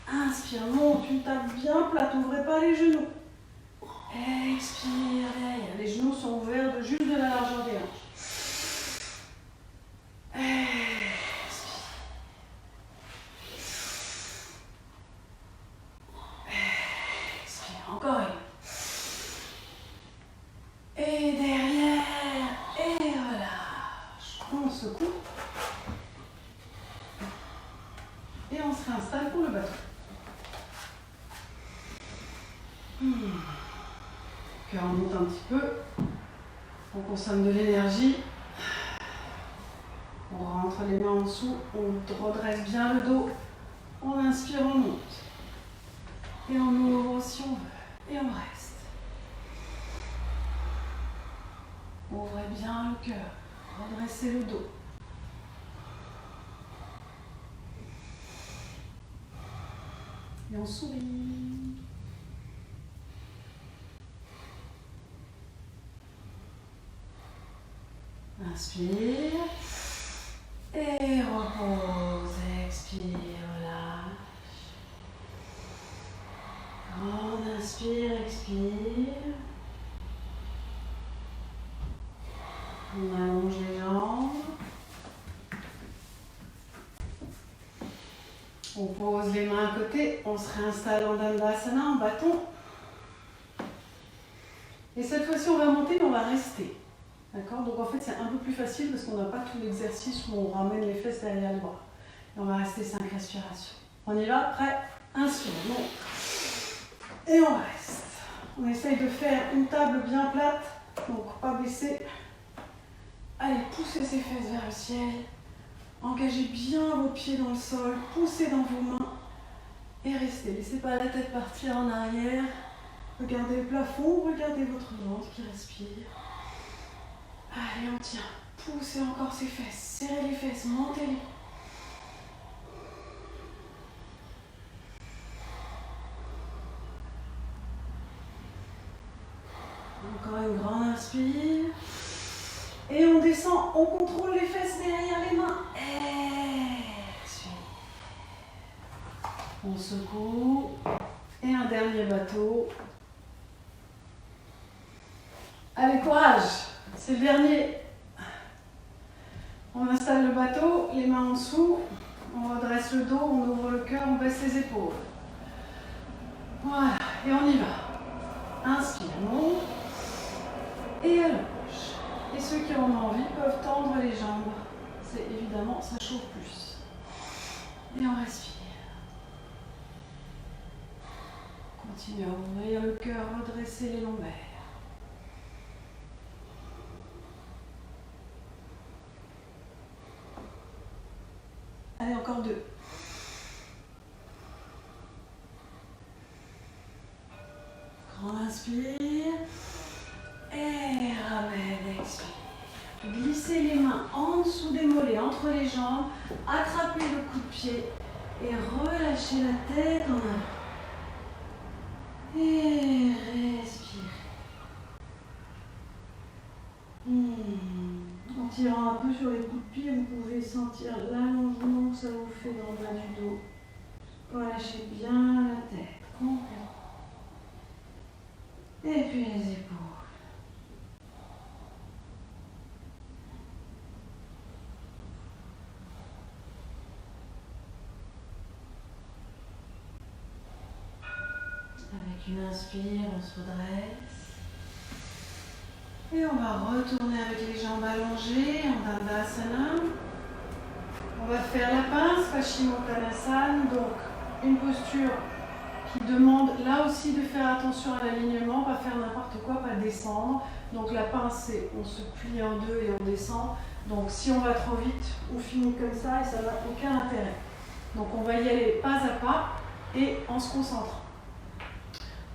Inspire, monte. Une table bien plate. Ouvrez pas les genoux. Expire derrière. Les genoux sont ouverts de juste de la largeur des hanches. Expire. Encore une. Et derrière, et relâche. On secoue. Et on se réinstalle pour le bateau. Cœur monte un petit peu. On consomme de l'énergie. On rentre les mains en dessous. On redresse bien le dos. On inspire, on monte. Et on ouvre si on veut. Et on reste. Ouvrez bien le cœur. Redressez le dos. Et on sourit. Inspire. Et repose. Expire, relâche. Grande inspire, expire. On allonge les jambes. On pose les mains à côté. On se réinstalle en Dandasana, en bâton. Et cette fois-ci, on va monter, mais on va rester. D'accord? Donc en fait, c'est un peu plus facile parce qu'on n'a pas tout l'exercice où on ramène les fesses derrière les bras. Et on va rester 5 respirations. On y va? Prêt? Inspire, monte. Et on reste. On essaye de faire une table bien plate, donc pas baisser. Allez, poussez ses fesses vers le ciel. Engagez bien vos pieds dans le sol, poussez dans vos mains et restez. Laissez pas la tête partir en arrière. Regardez le plafond, regardez votre ventre qui respire. Allez, on tient. Poussez encore ses fesses, serrez les fesses, montez-les. Encore une grande inspire. Et on descend, on contrôle les fesses derrière les mains. Expire. On secoue. Et un dernier bateau. Allez, courage. C'est le dernier. On installe le bateau, les mains en dessous. On redresse le dos, on ouvre le cœur, on baisse les épaules. Voilà, et on y va. Inspire, monte. Et allonge. Et ceux qui en ont envie peuvent tendre les jambes. C'est évidemment, ça chauffe plus. Et on respire. Continuez à ouvrir le cœur, redresser les lombaires. Allez, encore 2. Grand inspire. Et ramène, expire. Glissez les mains en dessous des mollets, entre les jambes. Attrapez le coup de pied et relâchez la tête en avant. Et respirez. En tirant un peu sur les coups de pied, vous pouvez sentir l'allongement que ça vous fait dans le bas du dos. Relâchez bien la tête, complètement. Et puis les épaules. Avec une inspire, on se redresse. Et on va retourner avec les jambes allongées en Dandasana. On va faire la pince, Paschimottanasana, donc une posture qui demande là aussi de faire attention à l'alignement, pas faire n'importe quoi, pas descendre. Donc la pince, c'est on se plie en deux et on descend. Donc si on va trop vite, on finit comme ça et ça n'a aucun intérêt. Donc on va y aller pas à pas et en se concentrant.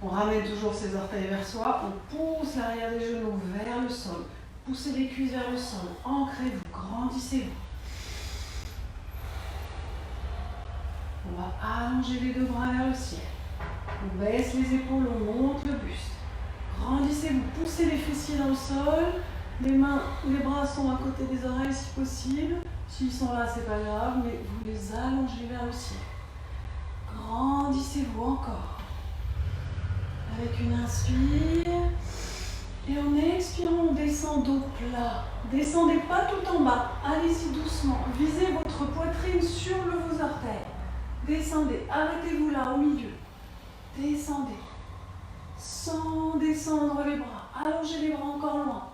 On ramène toujours ses orteils vers soi, on pousse l'arrière des genoux vers le sol. Poussez les cuisses vers le sol, ancrez-vous, grandissez-vous. On va allonger les deux bras vers le ciel. On baisse les épaules, on monte le buste. Grandissez-vous, poussez les fessiers dans le sol. Les mains, les bras sont à côté des oreilles si possible. S'ils sont là, c'est pas grave, mais vous les allongez vers le ciel. Grandissez-vous encore. Avec une inspire. Et en expirant, on descend dos plat. Descendez pas tout en bas. Allez-y doucement. Visez votre poitrine sur vos orteils. Descendez. Arrêtez-vous là au milieu. Descendez. sans descendre les bras. Allongez les bras encore loin.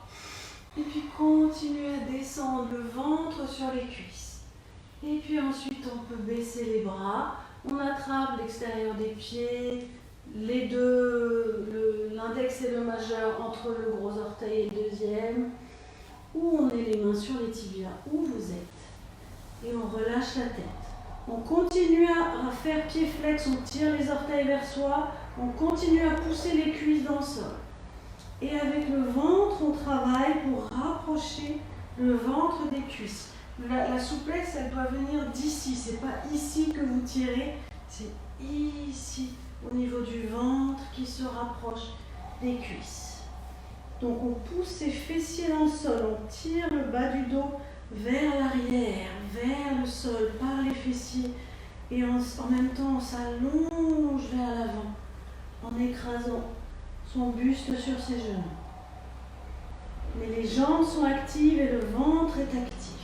Et puis continuez à descendre le ventre sur les cuisses. Et puis ensuite, on peut baisser les bras. On attrape l'extérieur des pieds, les deux, l'index et le majeur entre le gros orteil et le deuxième. Ou on est les mains sur les tibias, où vous êtes. Et on relâche la tête. On continue à faire pied flex, on tire les orteils vers soi. On continue à pousser les cuisses dans le sol. Et avec le ventre, on travaille pour rapprocher le ventre des cuisses. La souplesse, elle doit venir d'ici. C'est pas ici que vous tirez, c'est ici, au niveau du ventre qui se rapproche des cuisses. Donc on pousse ses fessiers dans le sol, on tire le bas du dos vers l'arrière, vers le sol, par les fessiers. Et en même temps, on s'allonge vers l'avant en écrasant son buste sur ses genoux. Mais les jambes sont actives et le ventre est actif.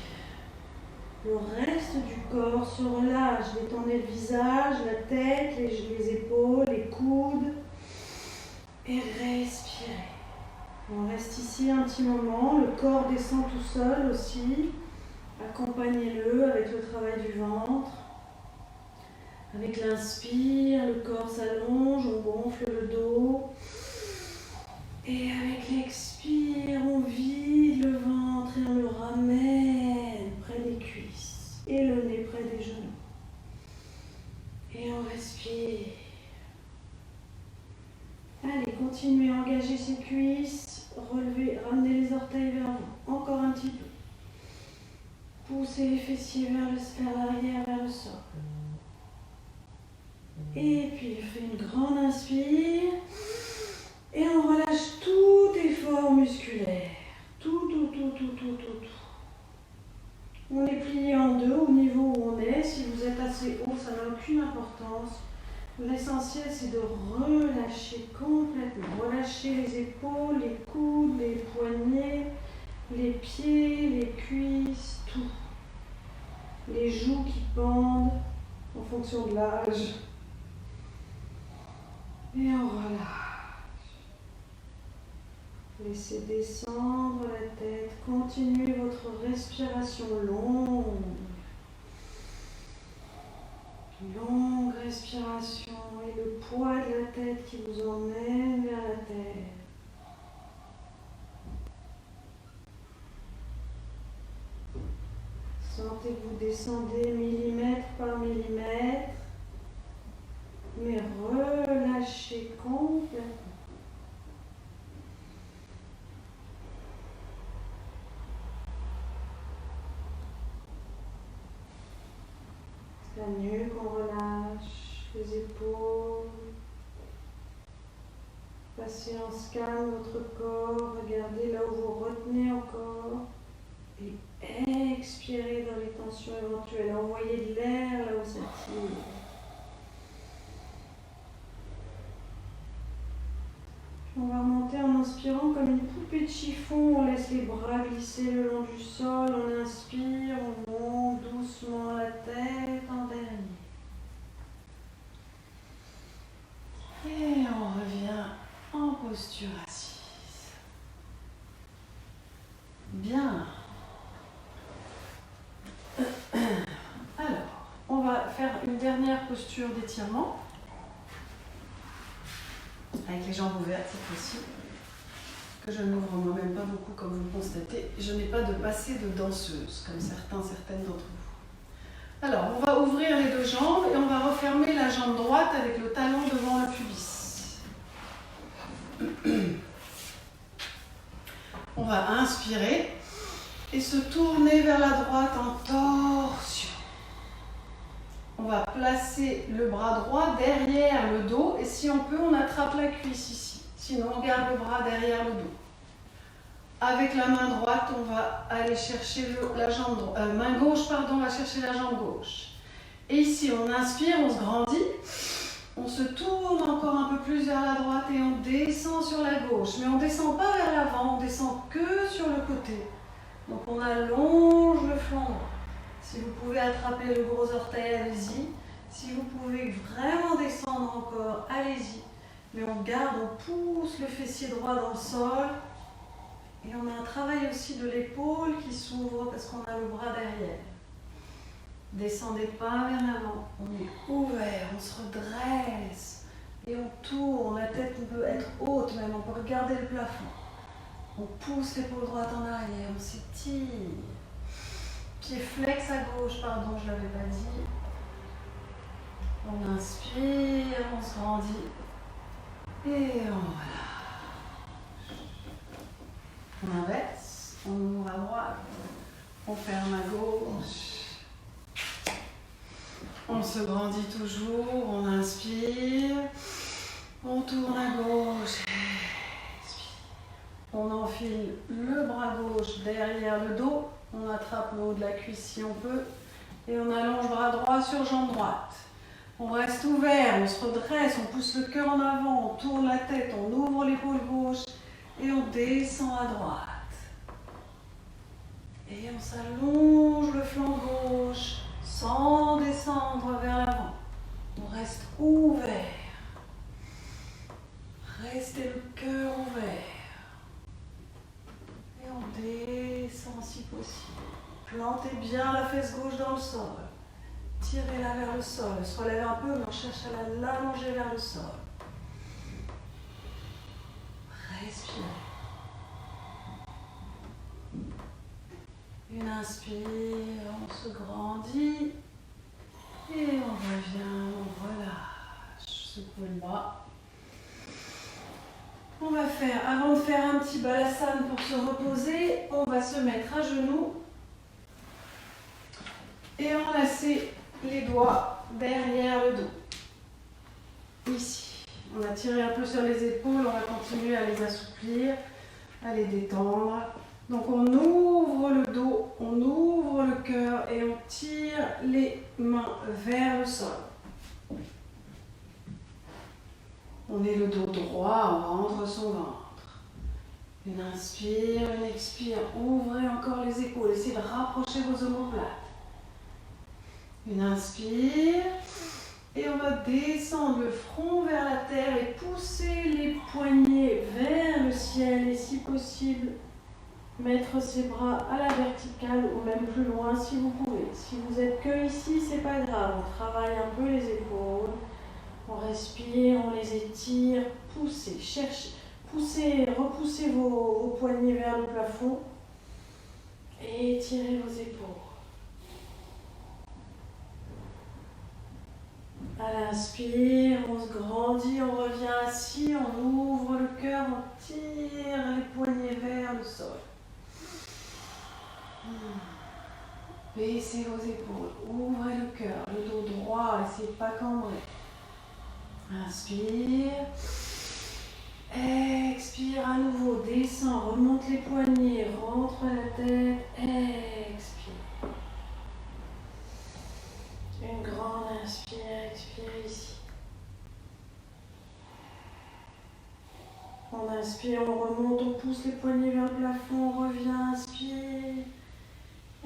Le reste du corps se relâche. Détendez le visage, la tête, les épaules, les coudes. Et respirez. On reste ici un petit moment. Le corps descend tout seul aussi. Accompagnez-le avec le travail du ventre. Avec l'inspire, le corps s'allonge, on gonfle le dos. Et avec l'expire, on vide le ventre et on le ramène près des cuisses. Et le nez près des genoux. Et on respire. Allez, continuez à engager ses cuisses. Relevez, ramenez les orteils vers vous. Encore un petit peu. Poussez les fessiers vers l'arrière, vers le sol. Et puis, je fais une grande inspire. Et on relâche tout effort musculaire. Tout. On est plié en deux au niveau où on est. Si vous êtes assez haut, ça n'a aucune importance. L'essentiel, c'est de relâcher complètement. Relâcher les épaules, les coudes, les poignets, les pieds, les cuisses, tout. Les joues qui pendent en fonction de l'âge. Et on relâche. Laissez descendre la tête. Continuez votre respiration longue. Longue respiration et le poids de la tête qui vous emmène vers la terre. Sentez que vous descendez millimètre par millimètre, mais relâchez complètement. La nuque, on relâche, les épaules. Passez en scan votre corps, regardez là où vous retenez encore. Et expirez dans les tensions éventuelles. Envoyez de l'air là où ça tire. On va remonter en inspirant comme une poupée de chiffon. On laisse les bras glisser le long du sol. On inspire, on monte doucement la tête en dernier. Et on revient en posture assise. Bien. Alors, on va faire une dernière posture d'étirement. Avec les jambes ouvertes cette fois-ci, que je n'ouvre moi-même pas beaucoup comme vous le constatez. Je n'ai pas de passé de danseuse, comme certaines d'entre vous. Alors, on va ouvrir les deux jambes et on va refermer la jambe droite avec le talon devant le pubis. On va inspirer et se tourner vers la droite en torsion. On va placer le bras droit derrière le dos et si on peut, on attrape la cuisse ici. Sinon, on garde le bras derrière le dos. Avec la main droite, on va aller chercher la jambe droite. Main gauche, pardon, on va chercher la jambe gauche. Et ici, on inspire, on se grandit. On se tourne encore un peu plus vers la droite et on descend sur la gauche. Mais on ne descend pas vers l'avant, on descend que sur le côté. Donc, on allonge le flanc droit. Si vous pouvez attraper le gros orteil, allez-y. Si vous pouvez vraiment descendre encore, allez-y. mais on garde, on pousse le fessier droit dans le sol. Et on a un travail aussi de l'épaule qui s'ouvre parce qu'on a le bras derrière. Descendez pas vers l'avant, on est ouvert, on se redresse et on tourne, la tête peut être haute même, on peut regarder le plafond. On pousse l'épaule droite en arrière, on s'étire. Pied flex à gauche, pardon, je ne l'avais pas dit. On inspire, on se grandit et voilà. On inverse, on ouvre à droite, on ferme à gauche. On se grandit toujours, on inspire, on tourne à gauche, expire. On enfile le bras gauche derrière le dos, on attrape le haut de la cuisse si on peut, et on allonge bras droit sur jambe droite. On reste ouvert, on se redresse, on pousse le cœur en avant, on tourne la tête, on ouvre l'épaule gauche et on descend à droite. Et on s'allonge le flanc gauche sans descendre vers l'avant. On reste ouvert. Restez le cœur ouvert. Et on descend si possible. Plantez bien la fesse gauche dans le sol. Tirez-la vers le sol. Elle se relève un peu, mais on cherche à l'allonger vers le sol. Respirez. Une inspire, on se grandit. Et on revient, on relâche. Secouez le bras. On va faire, avant de faire un petit balasana pour se reposer, on va se mettre à genoux et enlacer les doigts derrière le dos. Ici. On a tiré un peu sur les épaules, on va continuer à les assouplir, à les détendre. Donc on ouvre le dos, on ouvre le cœur et on tire les mains vers le sol. On est le dos droit, on rentre son ventre. Une inspire, une expire, ouvrez encore les épaules, essayez de rapprocher vos omoplates. Une inspire, et on va descendre le front vers la terre et pousser les poignets vers le ciel et si possible, mettre ses bras à la verticale ou même plus loin si vous pouvez. Si vous êtes que ici, c'est pas grave, on travaille un peu les épaules. On respire, on les étire, poussez, cherchez, poussez, repoussez vos poignets vers le plafond et étirez vos épaules. À l'inspire, on se grandit, on revient assis, on ouvre le cœur, on tire les poignets vers le sol. Baissez vos épaules, ouvrez le cœur, le dos droit, essayez de ne pas cambrer. Inspire, expire à nouveau, descend, remonte les poignets, rentre la tête, expire. Une grande inspire, expire ici. On inspire, on remonte, on pousse les poignets vers le plafond, on revient, inspire.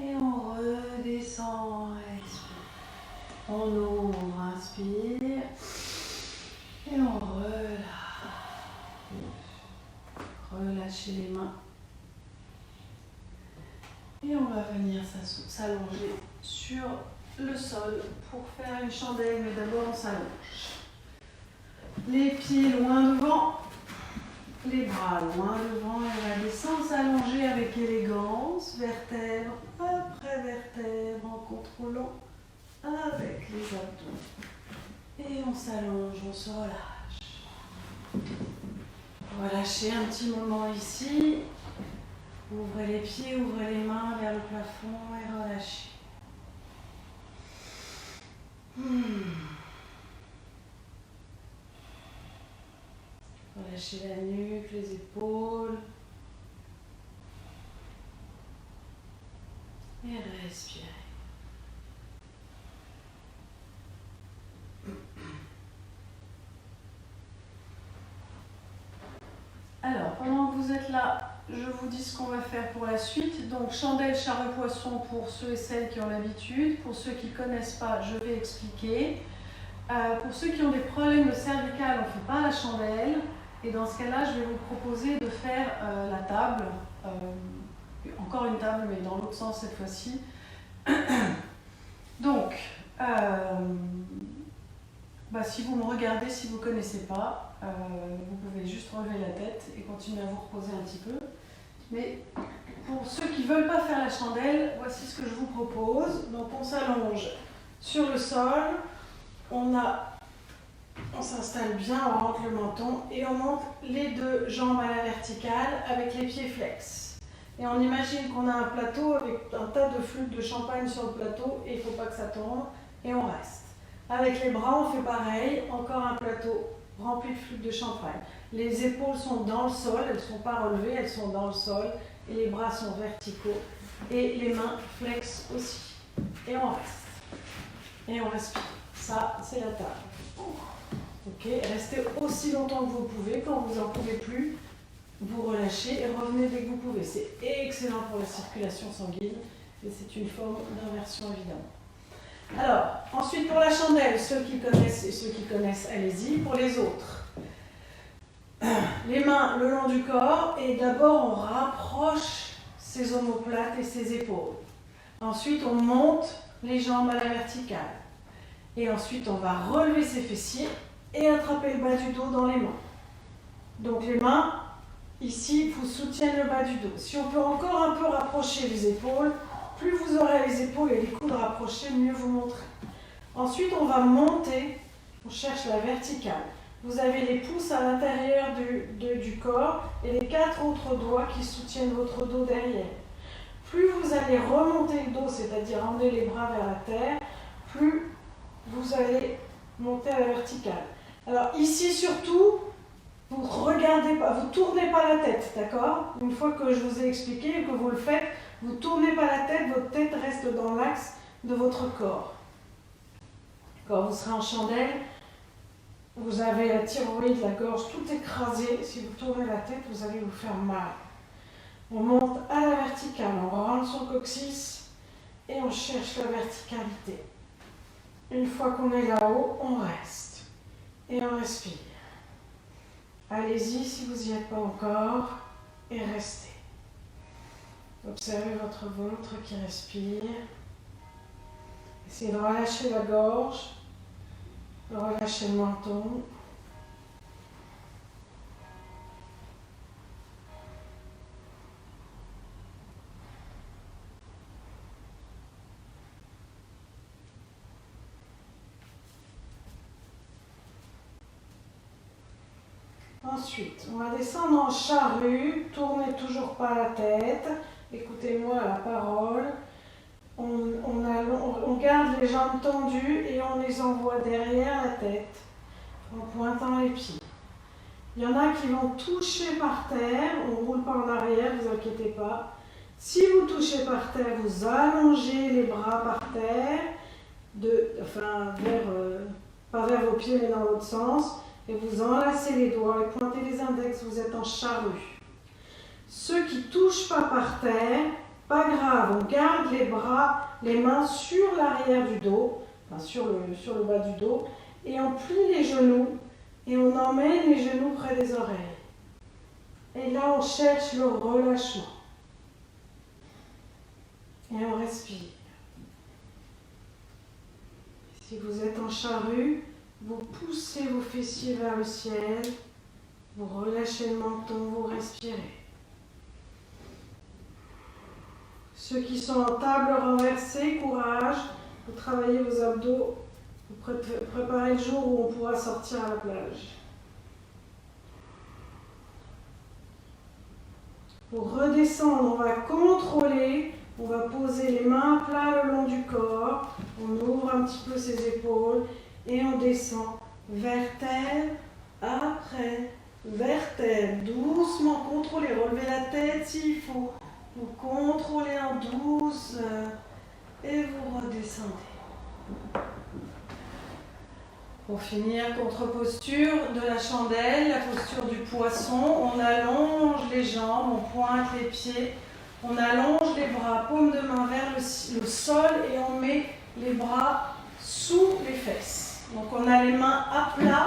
Et on redescend, expire. On ouvre, inspire. Et on relâche. Relâchez les mains. Et on va venir s'allonger sur le sol pour faire une chandelle, mais d'abord on s'allonge. Les pieds loin devant, les bras loin devant, et on va descendre, s'allonger avec élégance, vertèbre après vertèbre, en contrôlant avec les abdos. Et on s'allonge, on se relâche. Relâchez un petit moment ici. Ouvrez les pieds, ouvrez les mains vers le plafond et relâchez. Relâchez la nuque, les épaules. Et respirez. Alors, pendant que vous êtes là, je vous dis ce qu'on va faire pour la suite. Donc, chandelle, charret poisson pour ceux et celles qui ont l'habitude. Pour ceux qui ne connaissent pas, je vais expliquer. Pour ceux qui ont des problèmes de cervicales, on ne fait pas la chandelle. Et dans ce cas-là, je vais vous proposer de faire la table. Encore une table, mais dans l'autre sens cette fois-ci. Donc, si vous me regardez, si vous ne connaissez pas, vous pouvez juste relever la tête et continuer à vous reposer un petit peu. Mais pour ceux qui ne veulent pas faire la chandelle, voici ce que je vous propose. Donc on s'allonge sur le sol, on s'installe bien, on rentre le menton et on monte les deux jambes à la verticale avec les pieds flex. Et on imagine qu'on a un plateau avec un tas de flûtes de champagne sur le plateau et il ne faut pas que ça tombe et on reste. Avec les bras, on fait pareil, encore un plateau rempli de flûtes de champagne. Les épaules sont dans le sol, elles ne sont pas relevées, elles sont dans le sol et les bras sont verticaux et les mains flex aussi. Et on reste. Et on respire. Ça, c'est la table. Ok, restez aussi longtemps que vous pouvez. Quand vous n'en pouvez plus, vous relâchez et revenez dès que vous pouvez. C'est excellent pour la circulation sanguine et c'est une forme d'inversion évidemment. Alors, ensuite pour la chandelle, ceux qui connaissent et ceux qui connaissent, allez-y. Pour les autres, les mains le long du corps et d'abord on rapproche ses omoplates et ses épaules. Ensuite on monte les jambes à la verticale. Et ensuite on va relever ses fessiers et attraper le bas du dos dans les mains. Donc les mains, ici, vous soutiennent le bas du dos. Si on peut encore un peu rapprocher les épaules, plus vous aurez les épaules et les coudes rapprochés, mieux vous montrez. Ensuite, on va monter, on cherche la verticale. Vous avez les pouces à l'intérieur du corps et les 4 autres doigts qui soutiennent votre dos derrière. Plus vous allez remonter le dos, c'est-à-dire emmener les bras vers la terre, plus vous allez monter à la verticale. Alors ici surtout, vous regardez pas, vous tournez pas la tête, d'accord? Une fois que je vous ai expliqué et que vous le faites, vous tournez pas la tête, votre tête reste dans l'axe de votre corps. Quand vous serez en chandelle, vous avez la thyroïde, la gorge, tout écrasé. Si vous tournez la tête, vous allez vous faire mal. On monte à la verticale, on rentre son coccyx et on cherche la verticalité. Une fois qu'on est là-haut, on reste et on respire. Allez-y si vous n'y êtes pas encore et restez. Observez votre ventre qui respire. Essayez de relâcher la gorge, de relâcher le menton. Ensuite, on va descendre en charrue, tournez toujours pas la tête, écoutez-moi la parole. On garde les jambes tendues et on les envoie derrière la tête en pointant les pieds. Il y en a qui vont toucher par terre, on ne roule pas en arrière, ne vous inquiétez pas. Si vous touchez par terre, vous allongez les bras par terre, pas vers vos pieds mais dans l'autre sens. Et vous enlacez les doigts et pointez les index, vous êtes en charrue. Ceux qui ne touchent pas par terre, pas grave, on garde les bras, les mains sur l'arrière du dos, sur le bas du dos, et on plie les genoux et on emmène les genoux près des oreilles. Et là, on cherche le relâchement. Et on respire. Si vous êtes en charrue, vous poussez vos fessiers vers le ciel, vous relâchez le menton, vous respirez. Ceux qui sont en table renversée, courage, vous travaillez vos abdos, vous préparez le jour où on pourra sortir à la plage. Pour redescendre, on va contrôler, on va poser les mains à plat le long du corps, on ouvre un petit peu ses épaules, et on descend, vertèbre après vertèbre, doucement, contrôlez, relevez la tête s'il faut, vous contrôlez en douceur et vous redescendez. Pour finir, contre-posture de la chandelle, la posture du poisson, on allonge les jambes, on pointe les pieds, on allonge les bras, paume de main vers le sol et on met les bras sous les fesses. Donc on a les mains à plat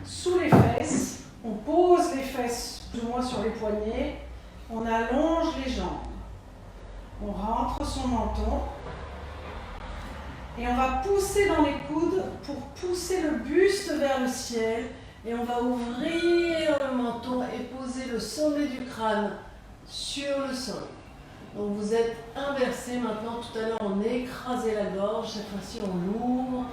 sous les fesses, on pose les fesses plus ou moins sur les poignets, on allonge les jambes, on rentre son menton et on va pousser dans les coudes pour pousser le buste vers le ciel et on va ouvrir le menton et poser le sommet du crâne sur le sol. Donc vous êtes inversé maintenant, tout à l'heure on écrasait la gorge, cette fois-ci on l'ouvre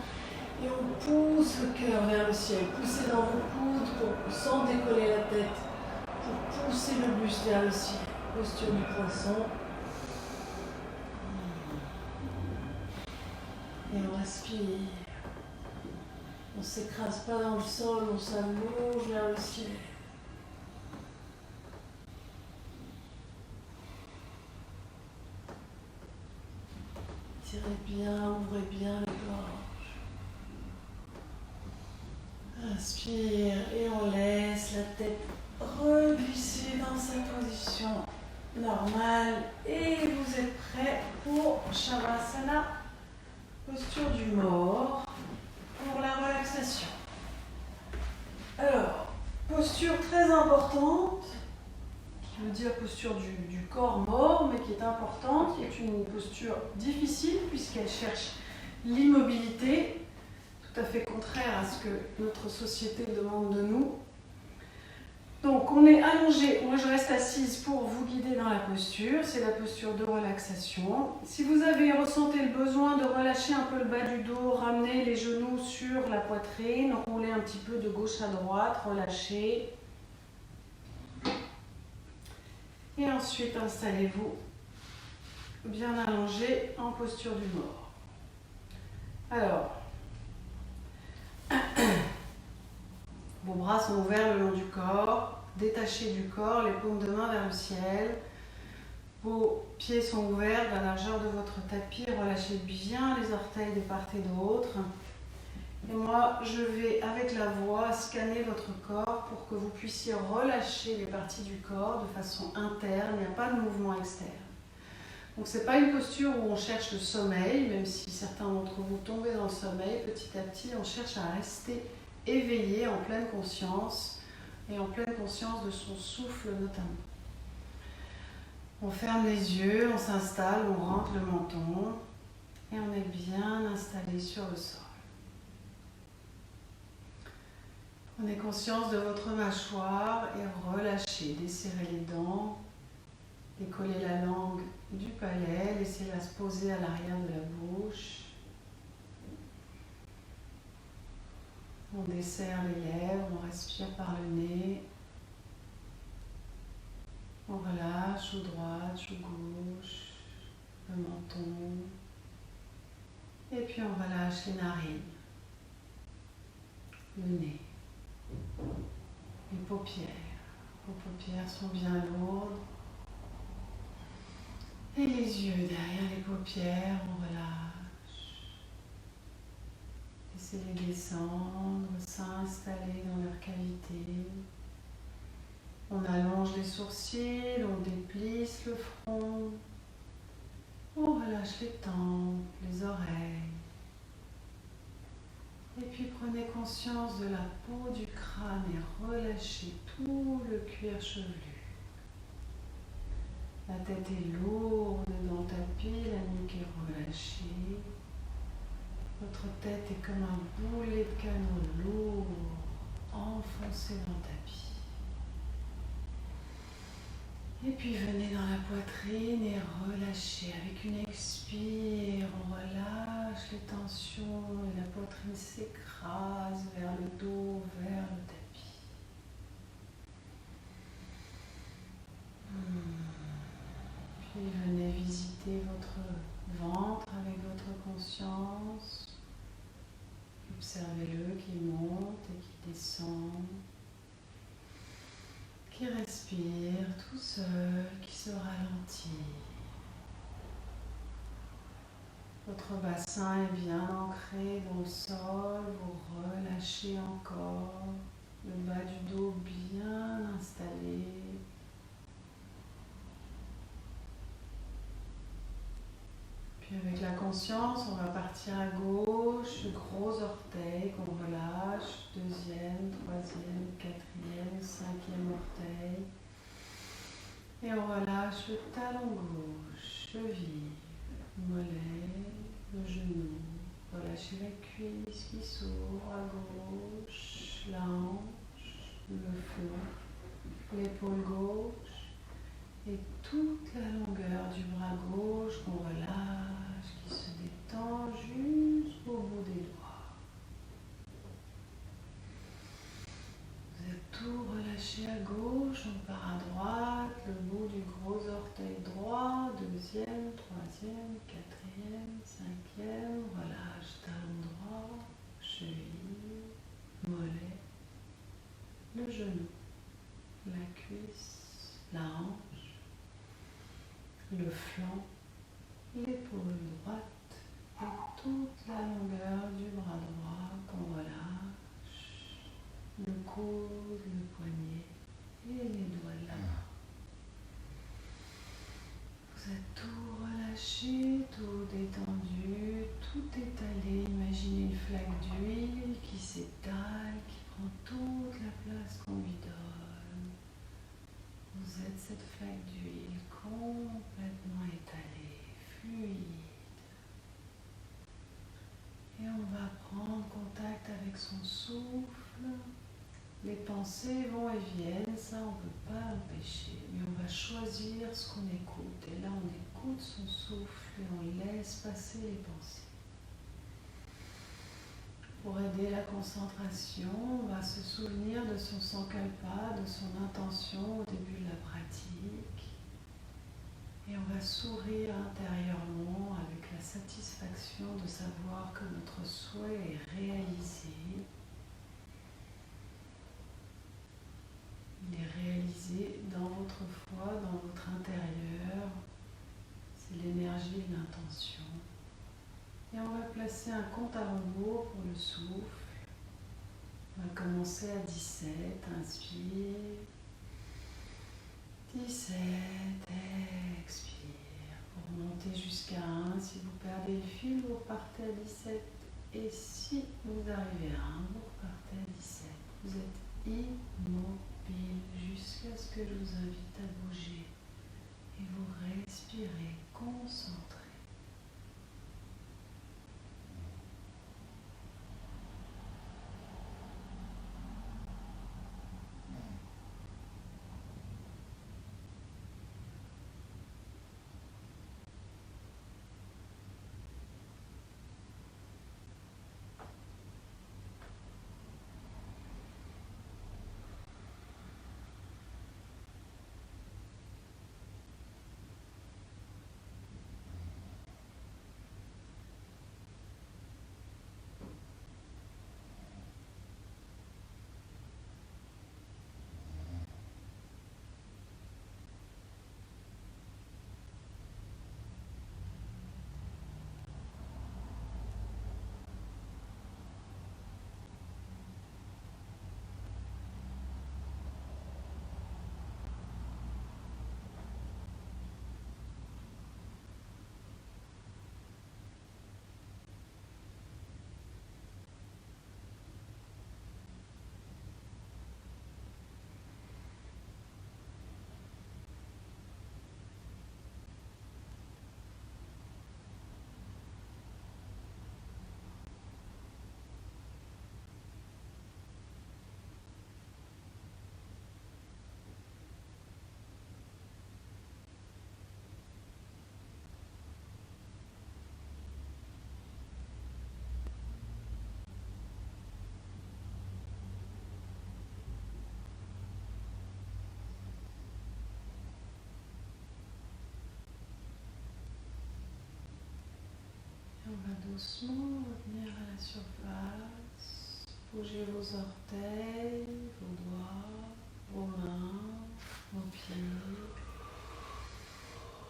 et on pousse le cœur vers le ciel. Poussez dans vos coudes sans décoller la tête, pour pousser le buste vers le ciel. Posture du poisson. Et on respire. On ne s'écrase pas dans le sol, on s'allonge vers le ciel. Tirez bien, ouvrez bien les gorges. Inspire et on laisse la tête reglisser dans sa position normale. Et vous êtes prêts pour Shavasana, posture du mort, pour la relaxation. Alors, posture très importante, qui veut dire posture du corps mort, mais qui est importante, qui est une posture difficile puisqu'elle cherche l'immobilité, tout à fait contraire à ce que notre société demande de nous. Donc on est allongé, moi je reste assise pour vous guider dans la posture, c'est la posture de relaxation. Si vous avez ressenti le besoin de relâcher un peu le bas du dos, ramenez les genoux sur la poitrine, roulez un petit peu de gauche à droite, relâchez. Et ensuite installez-vous bien allongé en posture du mort. Alors, vos bras sont ouverts le long du corps, détachez du corps, les paumes de main vers le ciel. Vos pieds sont ouverts à la largeur de votre tapis, relâchez bien les orteils de part et d'autre. Et moi, je vais, avec la voix, scanner votre corps pour que vous puissiez relâcher les parties du corps de façon interne, il n'y a pas de mouvement externe. Donc ce n'est pas une posture où on cherche le sommeil, même si certains d'entre vous tombez dans le sommeil, petit à petit on cherche à rester éveillé, en pleine conscience, et en pleine conscience de son souffle notamment. On ferme les yeux, on s'installe, on rentre le menton, et on est bien installé sur le sol. Prenez conscience de votre mâchoire et relâchez, desserrez les dents, décollez la langue du palais, laissez-la se poser à l'arrière de la bouche. On desserre les lèvres, on respire par le nez. On relâche joue droite, joue gauche, le menton. Et puis on relâche les narines, le nez, les paupières. Vos paupières sont bien lourdes. Et les yeux derrière les paupières, on relâche. Laissez-les descendre, s'installer dans leur cavité. On allonge les sourcils, on déplisse le front. On relâche les tempes, les oreilles. Et puis prenez conscience de la peau du crâne et relâchez tout le cuir chevelu. La tête est lourde dans le tapis, la nuque est relâchée. Votre tête est comme un boulet de canon lourd, enfoncé dans le tapis. Et puis venez dans la poitrine et relâchez. Avec une expire, on relâche les tensions et la poitrine s'écrase vers le dos, vers le tapis. Puis venez visiter votre ventre avec votre conscience. Observez-le qui monte et qui descend. Qui respire tout seul, qui se ralentit. Votre bassin est bien ancré dans le sol, vous relâchez encore, le bas du dos bien installé. Puis avec la conscience, on va partir à gauche, gros orteil qu'on relâche, deuxième, troisième, quatrième, cinquième orteil. Et on relâche le talon gauche, cheville, mollet, le genou. Relâchez la cuisse qui s'ouvre à gauche, la hanche, le flanc, l'épaule gauche et toute la longueur du bras gauche qu'on relâche, qui se détend jusqu'au bout des doigts. Vous êtes tout relâché à gauche, on part à droite, le bout du gros orteil droit, deuxième, troisième, quatrième, cinquième, relâche talon droit, cheville, mollet, le genou, la cuisse, la hanche, le flanc, l'épaule droite et toute la longueur du bras droit qu'on relâche, le coude, le poignet et les doigts de la main. Vous êtes tout relâché, tout détendu, tout étalé. Imaginez une flaque d'huile qui s'étale, qui prend toute la place qu'on lui donne. Vous êtes cette flaque d'huile complètement étalée, fluide. Et on va prendre contact avec son souffle. Les pensées vont et viennent, ça on ne peut pas l'empêcher, mais on va choisir ce qu'on écoute. Et là on écoute son souffle et on laisse passer les pensées. Pour aider la concentration, on va se souvenir de son sankalpa, de son intention au début de la pratique. Et on va sourire intérieurement avec la satisfaction de savoir que notre souhait est réalisé. Il est réalisé dans votre foi, dans votre intérieur. C'est l'énergie et l'intention. Et on va placer un compte à rebours pour le souffle. On va commencer à 17, inspire. 17, expire. Pour monter jusqu'à 1, si vous perdez le fil, vous repartez à 17. Et si vous arrivez à 1, vous repartez à 17. Vous êtes immobile jusqu'à ce que je vous invite à bouger. Et vous respirez, concentré. On va doucement revenir à la surface. Bougez vos orteils, vos doigts, vos mains, vos pieds.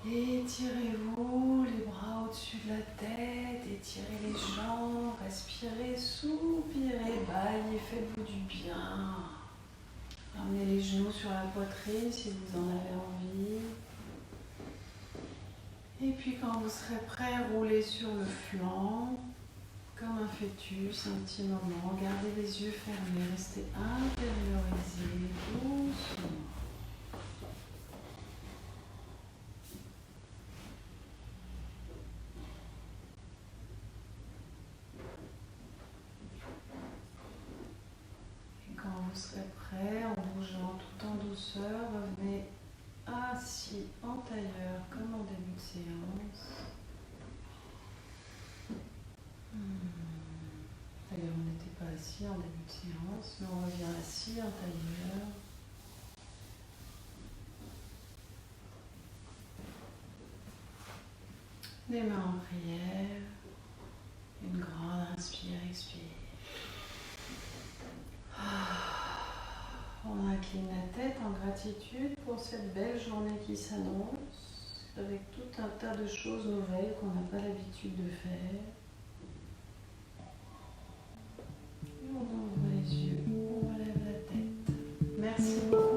Étirez-vous, les bras au-dessus de la tête, étirez les jambes, respirez, soupirez, baillez, faites-vous du bien. Ramenez les genoux sur la poitrine si vous en avez envie. Et puis quand vous serez prêt, roulez sur le flanc, comme un fœtus, un petit moment. Gardez les yeux fermés, restez intériorisés doucement. Et quand vous serez prêt, en bougeant tout en douceur, revenez assis en tailleur comme en début de séance. D'ailleurs, on n'était pas assis en début de séance, mais on revient assis en tailleur. Les mains en prière. Une grande inspire, expire. On incline la tête en gratitude pour cette belle journée qui s'annonce, avec tout un tas de choses nouvelles qu'on n'a pas l'habitude de faire. Et on ouvre les yeux, on relève la tête. Merci beaucoup.